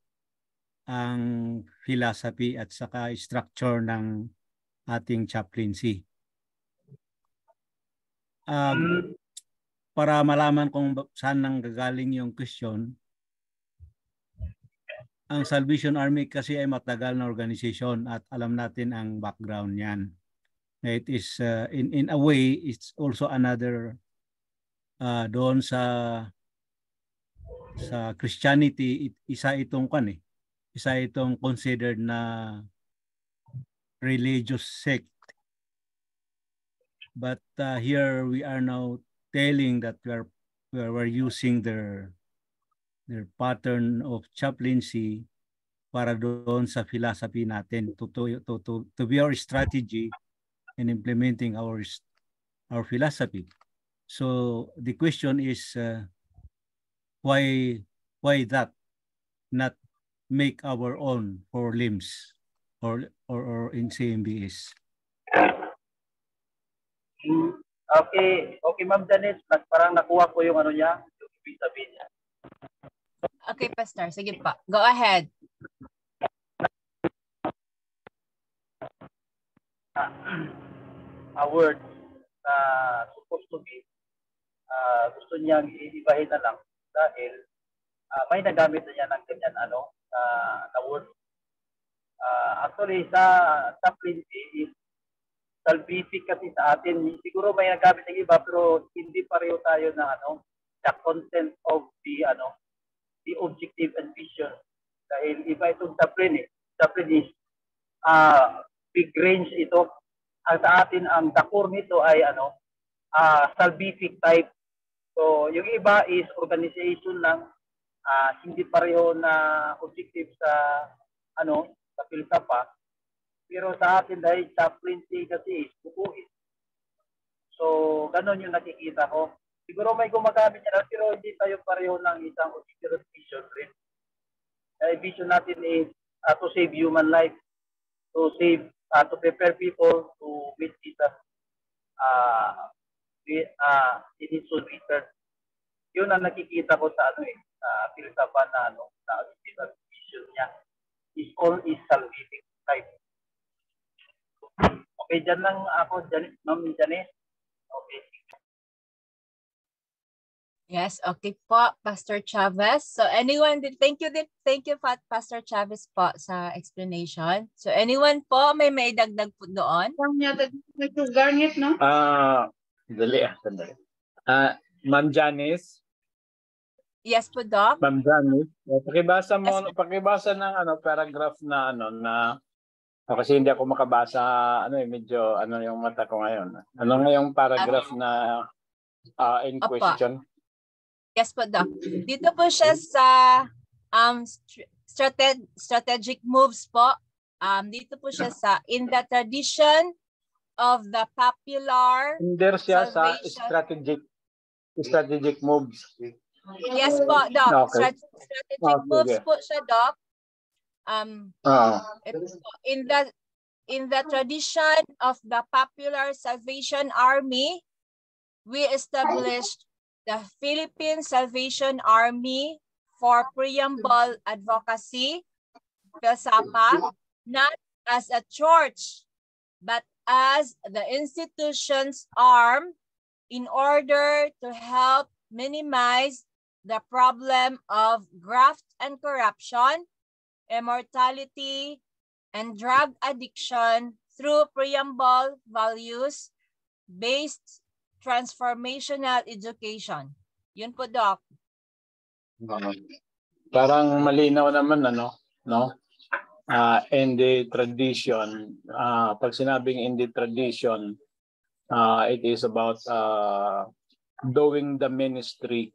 ang philosophy at saka structure ng ating chaplaincy? Para malaman kung saan nang gagaling yung question, ang Salvation Army kasi ay matagal na organisasyon at alam natin ang background niyan. It is in a way it's also another doon sa Christianity, isa itong considered na religious sect. But here we are now telling that we're using their pattern of chaplaincy para doon sa philosophy natin to be our strategy in implementing our philosophy. So the question is why that not make our own for limbs or in CMBS? Okay, Ma'am Janice, parang nakuha ko yung ano niya, yung ibig sabihin niya. Okay, Pastor. Sige pa. Go ahead. A word na supposed to be gusto niyang iibahin na lang dahil may nagamit na niya ng ganyan na word. Actually, sa chaplaincy is salvific kasi sa atin. Siguro may nagamit ng iba pero hindi pareho tayo ng the content of the objective and vision. Dahil iba itong chaplain is big range ito. Ang sa atin ang core nito ay salvific type. So yung iba is organization lang, hindi pareho na objective sa sa filsafat. Pero sa atin dahil chaplaincy kasi is bukuin. So ganon yung nakikita ko. Siguro may gumagamit niya pero hindi tayo pareho ng isang objective vision rin. Vision natin is to save human life, to prepare people to meet Jesus in his soon return. Yun ang nakikita ko sa filsafat na na vision niya. Is all is salvific type. Okay, dyan lang ako, Ma'am Janice. Okay. Yes, okay po, Pastor Chavez. So anyone, thank you, Pastor Chavez po sa explanation. So anyone po, may dagdag po doon? Garnet, no? Sandali. Ma'am Janice. Yes po, Doc. Ma'am Janice, pakibasa ng paragraph na kasi hindi ako makabasa, medyo yung mata ko ngayon. Ano nga yung paragraph na in question? Yes po, Doc. Dito po siya sa strategic moves po. Dito po siya sa in the tradition of the popular Hindi siya sa strategic moves. Yes po, Doc. Okay. Strategic moves po siya, Doc. In the tradition of the popular Salvation Army, we established the Philippine Salvation Army for preamble advocacy, PhilSAPA, not as a church, but as the institution's arm in order to help minimize the problem of graft and corruption, immortality, and drug addiction through preamble values-based transformational education. Yun po, Doc. Parang malinaw naman, ano, no? In the tradition, pag sinabing in the tradition, it is about doing the ministry,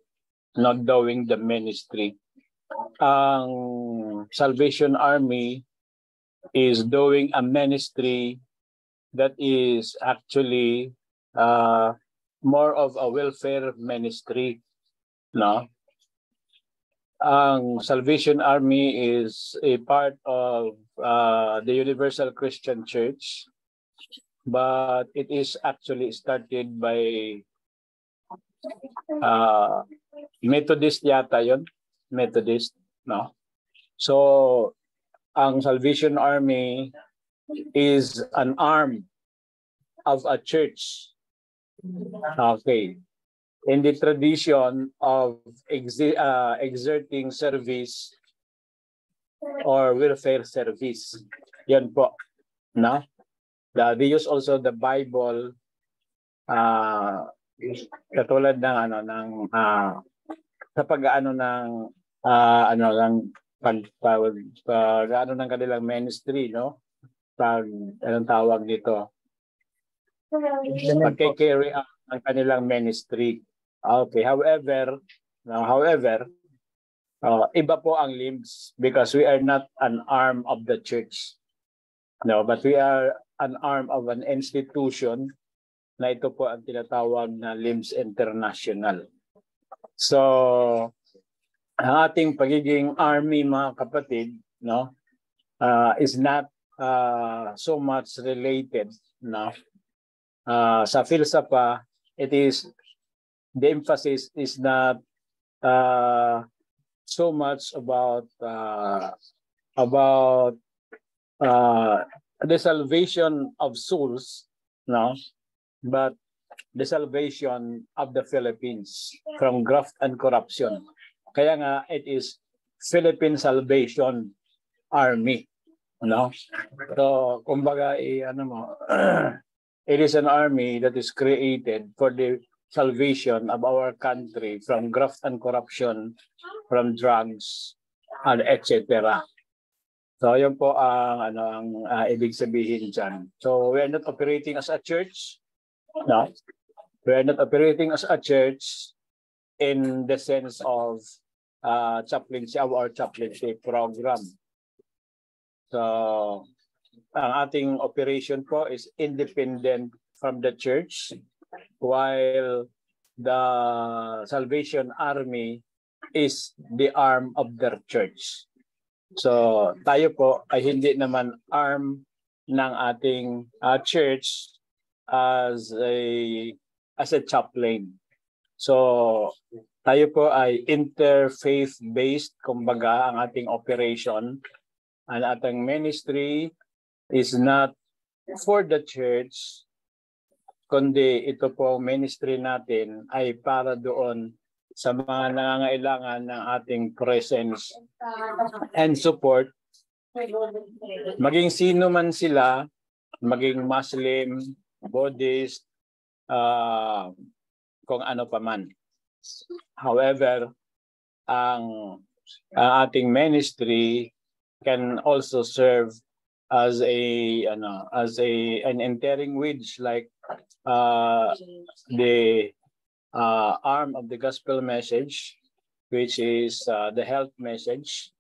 not doing the ministry. Ang Salvation Army is doing a ministry that is actually more of a welfare ministry, no? Ang Salvation Army is a part of the Universal Christian Church, but it is actually started by Methodist yata yun, Methodist, no? So ang Salvation Army is an arm of a church. Okay. In the tradition of exerting service or welfare service. Yan po. No? They use also the Bible katulad ng sa pag-aano ng pag-ano ng kanilang ministry, no? Anong tawag dito? Pag-carry out ang kanilang ministry. Okay, however, iba po ang limbs because we are not an arm of the church. No, but we are an arm of an institution na ito po ang tinatawag na Limbs International. So, ang ating pagiging army, mga kapatid, no, is not so much related, no. Sa PhilSAPA, it is the emphasis is not so much about the salvation of souls, no, but the salvation of the Philippines from graft and corruption. Kaya nga it is Philippine Salvation Army, no. So kumbaga it is an army that is created for the salvation of our country from graft and corruption, from drugs, and etc. So yun po ang ibig sabihin dyan. So we are not operating as a church. No, we are not operating as a church in the sense of chaplaincy, our chaplaincy program. So ang ating operation po is independent from the church, while the Salvation Army is the arm of the church. So tayo po ay hindi naman arm ng ating church as a chaplain. So tayo po ay interfaith-based, kumbaga ang ating operation, ang ating ministry is not for the church, kundi ito po ministry natin ay para doon sa mga nangangailangan ng ating presence and support. Maging sino man sila, maging Muslim, Buddhist, kung ano pa man. However, ang ating ministry can also serve as an entering wedge, like the arm of the gospel message, which is the health message.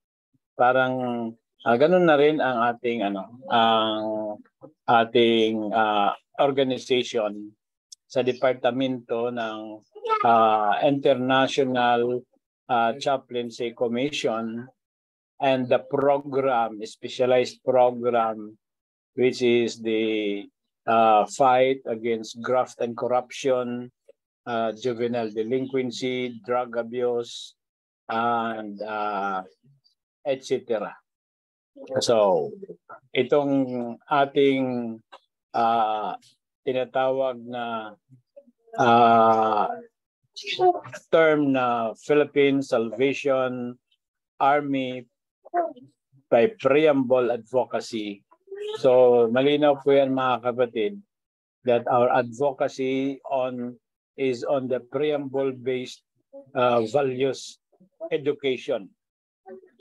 Parang ganun na rin ang ating organization sa departamento ng International Chaplaincy Commission, and the program, specialized program, which is the fight against graft and corruption, juvenile delinquency, drug abuse, and etc. So, itong ating tinatawag na term na Philippine Salvation Army by Preamble Advocacy So malinaw po yan mga kapatid that our advocacy is on the preamble-based values education.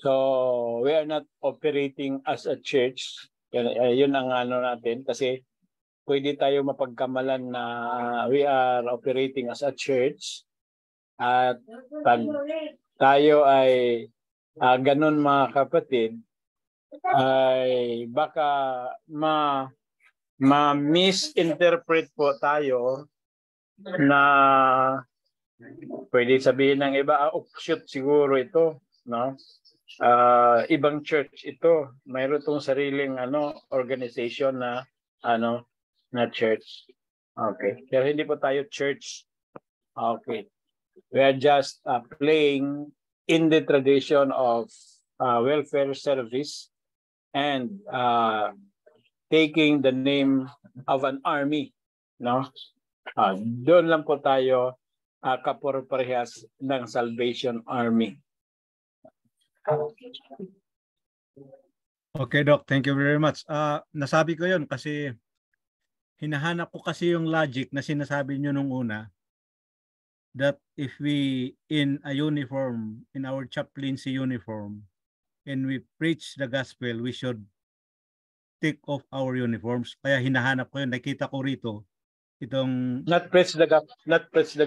So we are not operating as a church. Yun ang ano natin kasi pwede tayo mapagkamalan na we are operating as a church at pag tayo ay ganun mga kapatid ay baka ma-misinterpret po tayo na pwede sabihin ng iba, offshoot siguro ito, no? Ibang church ito, mayroon tong sariling organization na na church. Okay. Pero hindi po tayo church. Okay. We are just playing in the tradition of welfare service and taking the name of an army, no? Doon lang po tayo kaparehas ng Salvation Army. Okay, Doc. Thank you very much. Nasabi ko yun kasi hinahanap ko kasi yung logic na sinasabi nyo nung una that if we in a uniform, in our chaplaincy uniform, and we preach the gospel, we should take off our uniforms. Kaya hinahanap ko yun. Nakita ko rito itong not preach the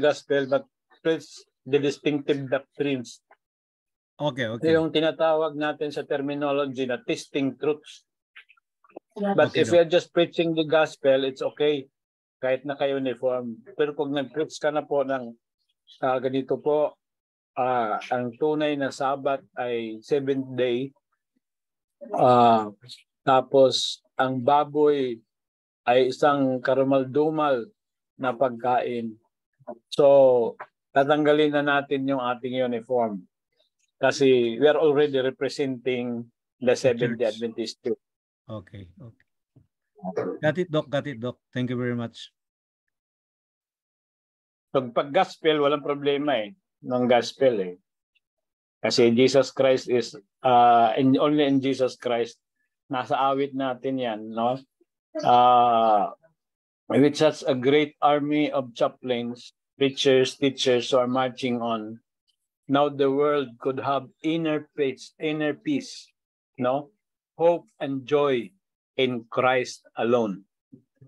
gospel, but preach the distinctive doctrines. Okay. Yung tinatawag natin sa terminology na testing truths. But if you're just preaching the gospel, it's okay. Kahit naka-uniform. Pero pag nag-preach ka na po ng ganito po, ang tunay na Sabat ay 7th day. Tapos ang baboy ay isang karumal-dumal na pagkain. So, tatanggalin na natin yung ating uniform. Kasi we are already representing the Seventh-day Adventist Church. Okay. Got it, Doc. Thank you very much. Pag gospel, walang problema ng gospel Kasi Jesus Christ is, only in Jesus Christ, nasa awit natin yan, no? With such a great army of chaplains, preachers, teachers who are marching on, now the world could have inner peace, no? Hope and joy in Christ alone.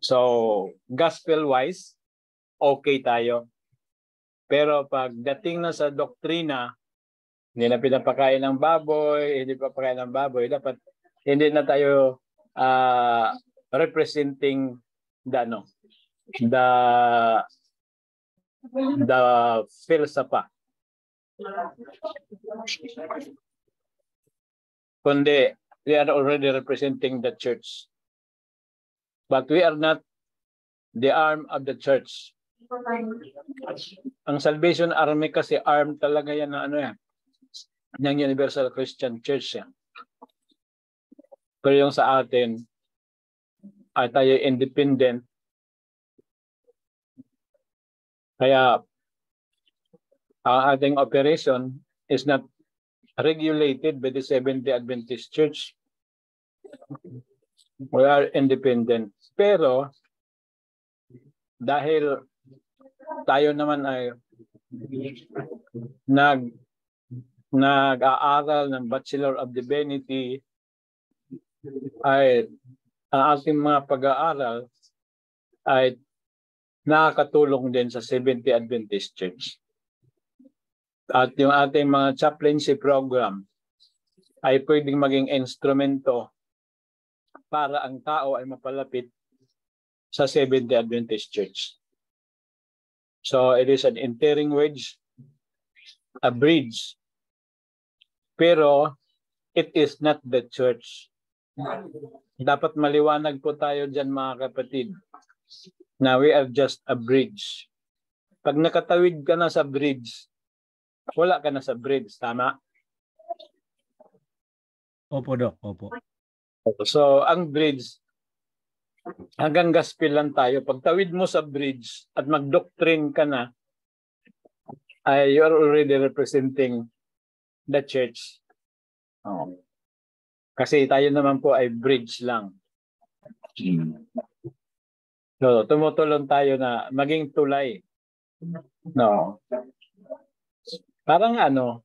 So, gospel-wise, okay tayo. Pero pag dating na sa doktrina, hindi na pinapakain ng baboy, dapat hindi na tayo representing the philosophy. Kundi, we are already representing the church. But we are not the arm of the church. Ang Salvation Army kasi arm talaga yan na ng Universal Christian Church yan. Pero yung sa atin, ay tayo independent. Kaya ang ating operation is not regulated by the Seventh-day Adventist Church. We are independent. Pero dahil tayo naman ay nag-aaral ng Bachelor of Divinity, ay ang ating mga pag-aaral ay nakakatulong din sa Seventh-day Adventist Church. At yung ating mga chaplaincy program ay pwedeng maging instrumento para ang tao ay mapalapit sa Seventh-day Adventist Church. So it is an entering wedge, a bridge. Pero it is not the church. Dapat maliwanag po tayo dyan mga kapatid na we are just a bridge. Pag nakatawid ka na sa bridge, wala ka na sa bridge, tama? Opo, Doc. Opo. So, ang bridge, hanggang gospel lang tayo. Pag tawid mo sa bridge at mag-doctrine ka na, ay you are already representing the church. Kasi tayo naman po ay bridge lang. So, tumutulong tayo na maging tulay. No. Parang ano,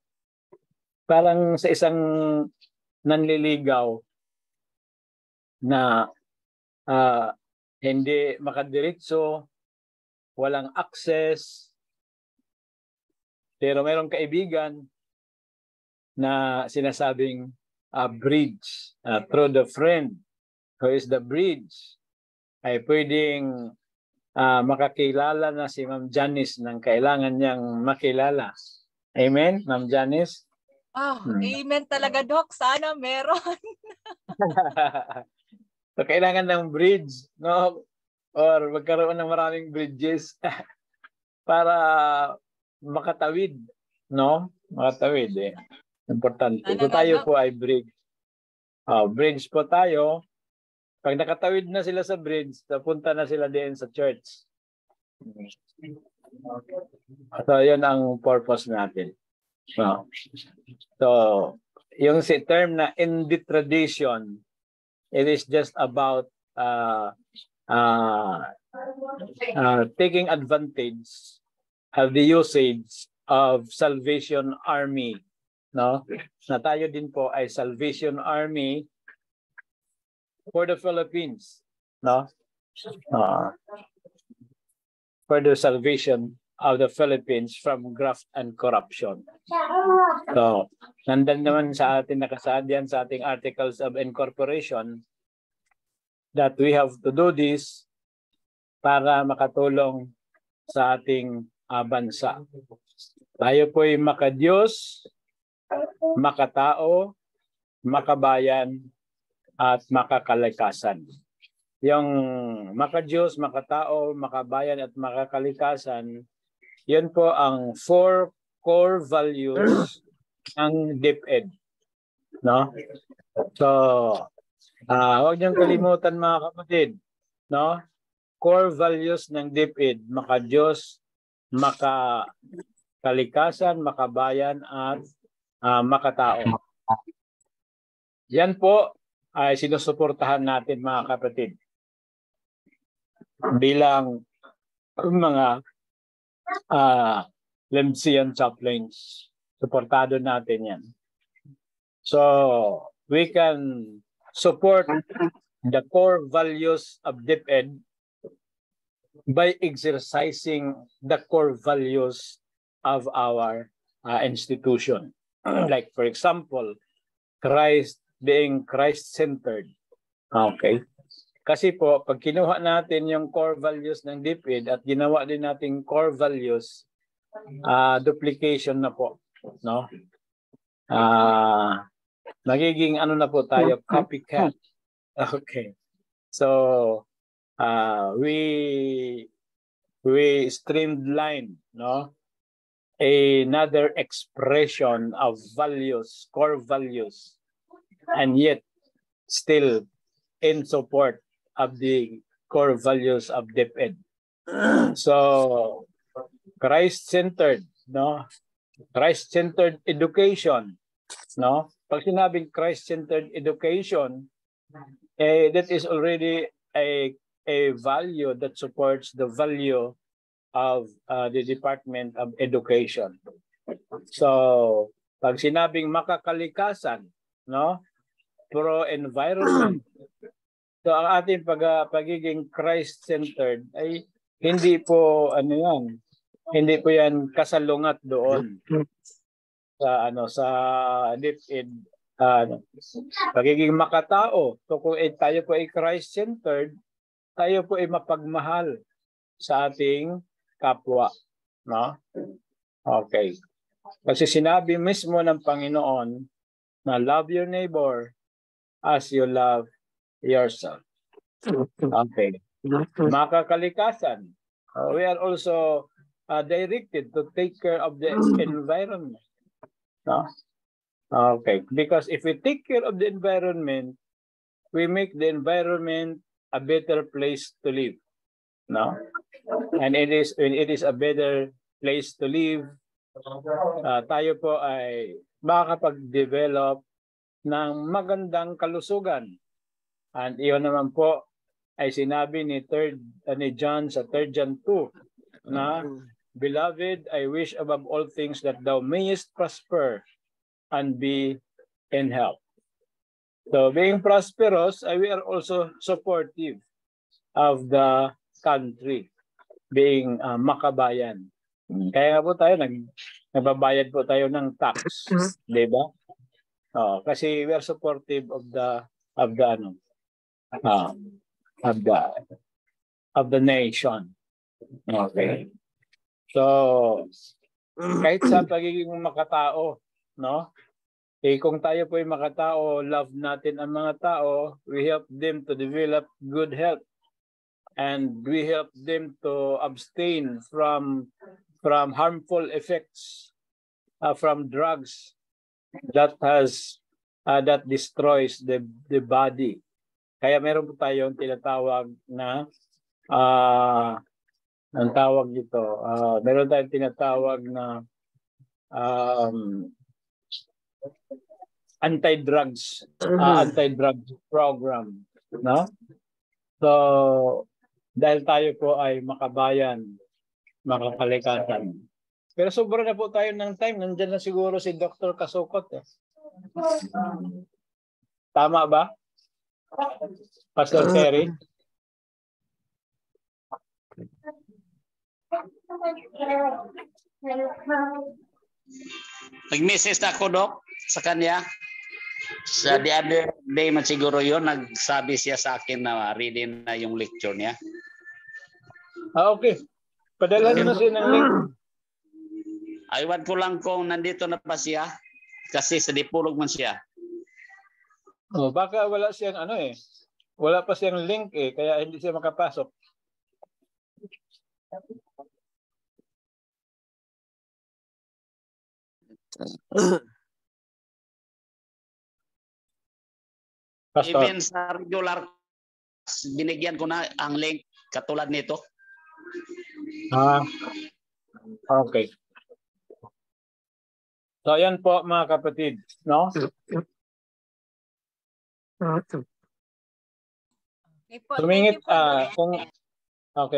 parang sa isang nanliligaw na hindi makadiretso, walang access, pero mayroong kaibigan na sinasabing bridge through the friend who is the bridge ay pwedeng makakilala na si Ma'am Janice ng kailangan niyang makilala. Amen, Ma'am Janice? Amen talaga, Doc. Sana meron. So, kailangan ng bridge, no? Or magkaroon ng maraming bridges para makatawid, no? Makatawid, eh. Importante. So, tayo po ay bridge. Bridge po tayo. Pag nakatawid na sila sa bridge, napunta na sila din sa church. So, yun ang purpose natin. So, yung si term na in the tradition, it is just about taking advantage of the usage of Salvation Army, no? Na tayo din po ay Salvation Army for the Philippines, no? For the salvation of the Philippines from graft and corruption. So, nandan naman sa atin, nakasaad yan sa ating Articles of Incorporation that we have to do this para makatulong sa ating bansa. Tayo po'y makadiyos, makatao, makabayan, at makakalikasan. Yung makadiyos, makatao, makabayan, at makakalikasan, yun po ang 4 core values ng DepEd. No? So, huwag niyong kalimutan mga kapatid. No? Core values ng DepEd, makadiyos, makakalikasan, makabayan, at makatao. Yan po ay sinusuportahan natin mga kapatid. Bilang mga Lemsian chaplains, suportado natin yan. So, we can support the core values of DepEd by exercising the core values of our institution. Like, for example, Christ being Christ-centered. Okay. Kasi po, pag kinuha natin yung core values ng DepEd at ginawa din natin core values, duplication na po. No? Magiging ano na po tayo, copycat. Okay. So, we streamline, no? Another expression of values, core values, and yet still in support of the core values of DepEd. So, Christ-centered, no? Christ-centered education, no? Pag sinabing Christ-centered education, that is already a value that supports the value of the Department of Education. So, pag sinabing makakalikasan, no? Pro-environment. So, ang ating pagiging Christ-centered ay hindi po ano yan. Hindi po yan kasalungat doon sa sa DepEd. Pagiging makatao. So, kung tayo po ay Christ-centered, tayo po ay mapagmahal sa ating kapwa, no? Okay. Kasi sinabi mismo ng Panginoon na love your neighbor as you love yourself. Okay. Makakalikasan. We are also directed to take care of the environment. No? Okay. Because if we take care of the environment, we make the environment a better place to live. No? And it is a better place to live. Tayo po ay makakapag-develop ng magandang kalusugan. And iyon naman po ay sinabi ni John sa 3 John 2 na, Beloved, I wish above all things that thou mayest prosper and be in health. So being prosperous, we are also supportive of the country, being makabayan. Kaya nga po tayo, nagbabayad po tayo ng tax, di ba? Kasi we are supportive of the nation. Okay. So, kahit sa pagiging makatao, no? Kung tayo po ay makatao, love natin ang mga tao, we help them to develop good health. And we help them to abstain from harmful effects from drugs that destroys the body. Kaya meron po tayong tinatawag na ang tawag dito, meron tayong tinatawag na anti-drugs program, no? So dahil tayo po ay makabayan, makakalikasan. Pero sobra na po tayo ng time. Nandiyan na siguro si Dr. Kasukot. Tama ba? Pastor Terry? Nag-message na ako, Dok, sa kanya. Sa the other day man siguro yun, nagsabi siya sa akin na ready na yung lecture niya. Okay. Padala nyo na siya ng link. Aywan ko lang kung nandito na pa siya kasi sa Dipolog man siya. Baka wala siyang wala pa siyang link kaya hindi siya makapasok. Pastor. Even sa regular binigyan ko na ang link katulad nito. Okay. So ayan po mga kapatid, no? Tumingit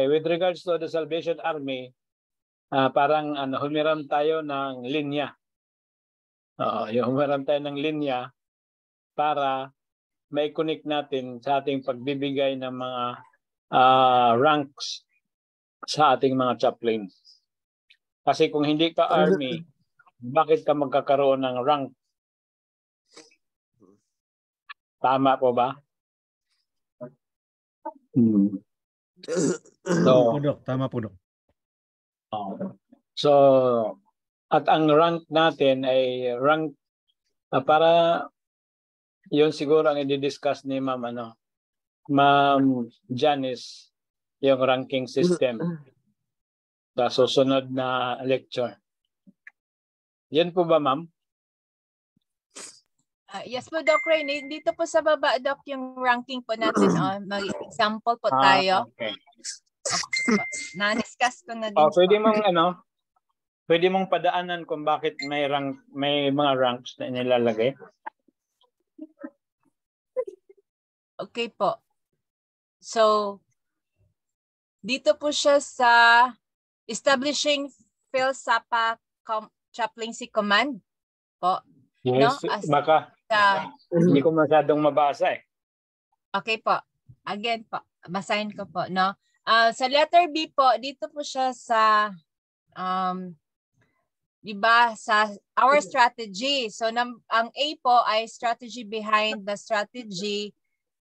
with regards to the Salvation Army, parang humiram tayo ng linya. Humiram tayo ng linya para may connect natin sa ating pagbibigay ng mga ranks sa ating mga chaplains. Kasi kung hindi ka army, bakit ka magkakaroon ng rank? Tama po ba? Tama po, Dok. So, at ang rank natin ay rank para yun siguro ang i-discuss ni Ma'am Janice, yung ranking system sa susunod na lecture. Yan po ba, Ma'am? Yes po, Doc Ray. Dito po sa baba, Doc, yung ranking po natin. Mag-example po tayo. Okay. Na-discuss ko na din. Pwede mong padaanan kung bakit may mga ranks na nilalagay. Okay po. So, dito po siya sa establishing PhilSAPA chaplaincy command po. Yes, no? baka hindi ko masyadong mabasa Okay po. Again po, basahin ko po, no? Sa letter B po, dito po siya sa diba, sa our strategy. So ang A po ay strategy behind the strategy.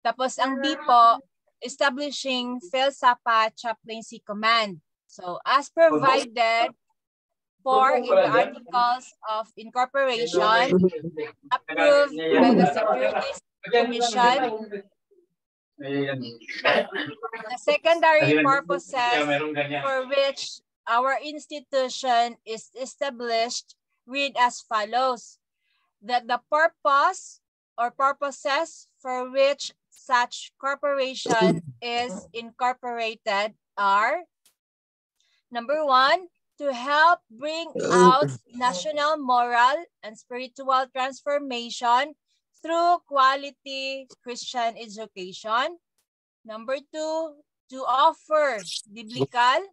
Tapos ang B po, establishing PhilSAPA chaplaincy command. So as provided for in the Articles of Incorporation approved by the Securities Commission, the secondary purposes for which our institution is established read as follows: that the purpose or purposes for which such corporation is incorporated are: number 1, to help bring out national moral and spiritual transformation through quality Christian education. Number 2, to offer biblical,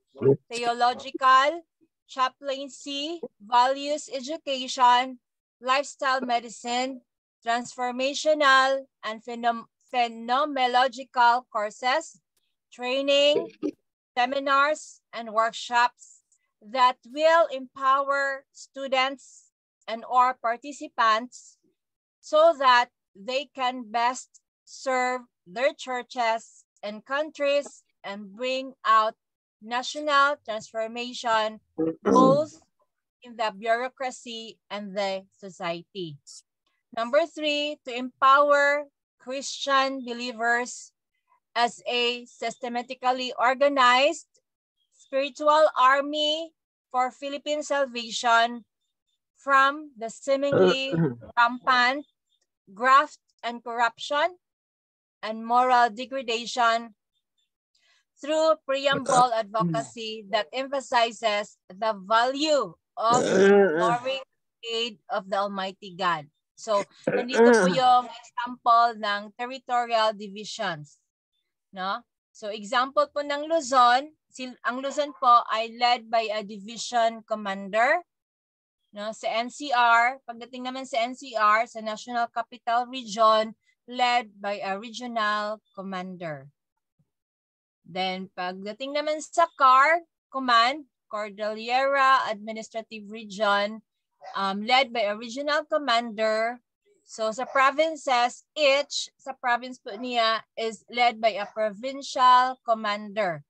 theological, chaplaincy, values education, lifestyle medicine, transformational and phenomenological courses, training, seminars, and workshops that will empower students and or participants so that they can best serve their churches and countries and bring out national transformation both in the bureaucracy and the society. Number 3, to empower Christian believers as a systematically organized spiritual army for Philippine salvation from the seemingly rampant graft and corruption and moral degradation through preamble advocacy that emphasizes the value of imploring aid of the Almighty God. So, nandito po yung example ng territorial divisions. No? So, example po ng Luzon, ang Luzon po ay led by a division commander. No? Sa NCR, pagdating naman sa NCR, sa National Capital Region, led by a regional commander. Then, pagdating naman sa CAR, Command, Cordillera Administrative Region, led by a regional commander. So, sa provinces, each sa province po niya is led by a provincial commander.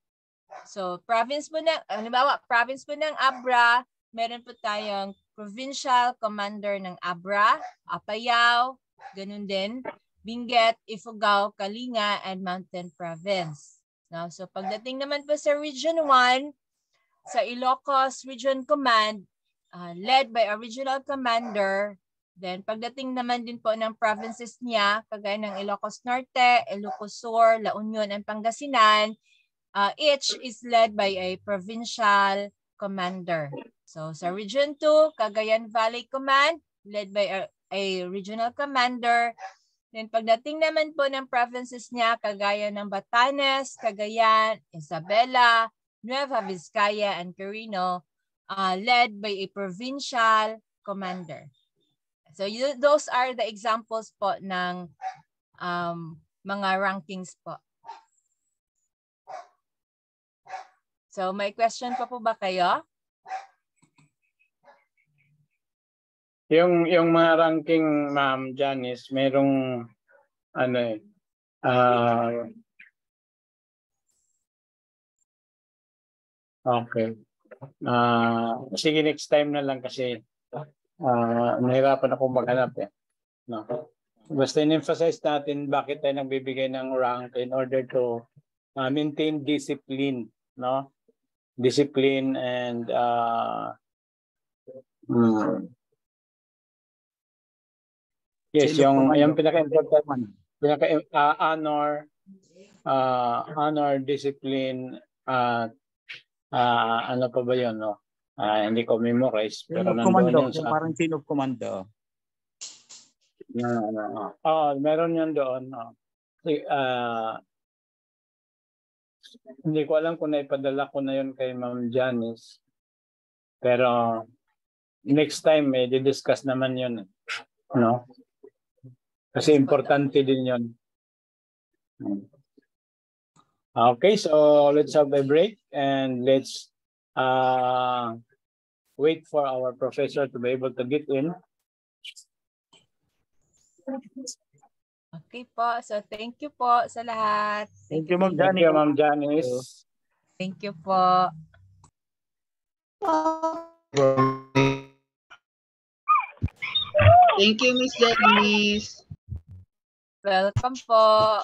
So, province po ng, halimbawa, province po ng Abra, meron po tayong provincial commander ng Abra, Apayao, ganun din, Benguet, Ifugao, Kalinga, and Mountain Province. Now, so pagdating naman po sa Region 1, sa Ilocos Region Command, led by a regional commander. Then pagdating naman din po ng provinces niya, kagaya ng Ilocos Norte, Ilocos Sur, La Union, and Pangasinan, each is led by a provincial commander. So sa Region 2, Cagayan Valley Command, led by a regional commander. Then pagdating naman po ng provinces niya, kagaya ng Batanes, Cagayan, Isabela, Nueva Vizcaya, and Quirino, led by a provincial commander. So those are the examples po ng mga rankings po. So may question pa po ba kayo? Yung mga ranking, Ma'am Janice, merong ano okay. Sige, next time na lang kasi nahirapan ako maghanap eh. No. Basta in-emphasize natin bakit tayo nagbibigay ng rank in order to maintain discipline, no? Discipline and yes, yung pinaka-important, honor, discipline, ano pa ba yun, no? Hindi ko memorize. Pero komando, yung parang chain of commando. Meron yun doon. Hindi ko alam kung naipadala ko na yun kay Ma'am Janice. Pero next time, di-discuss naman yun. No? Kasi importante din yun. Okay, so let's have a break and let's wait for our professor to be able to get in. Okay po, so thank you po sa lahat. Thank you, Ma'am Janice. Thank you, Ma'am Janice. Thank you po. Thank you, Miss Janice. Welcome po.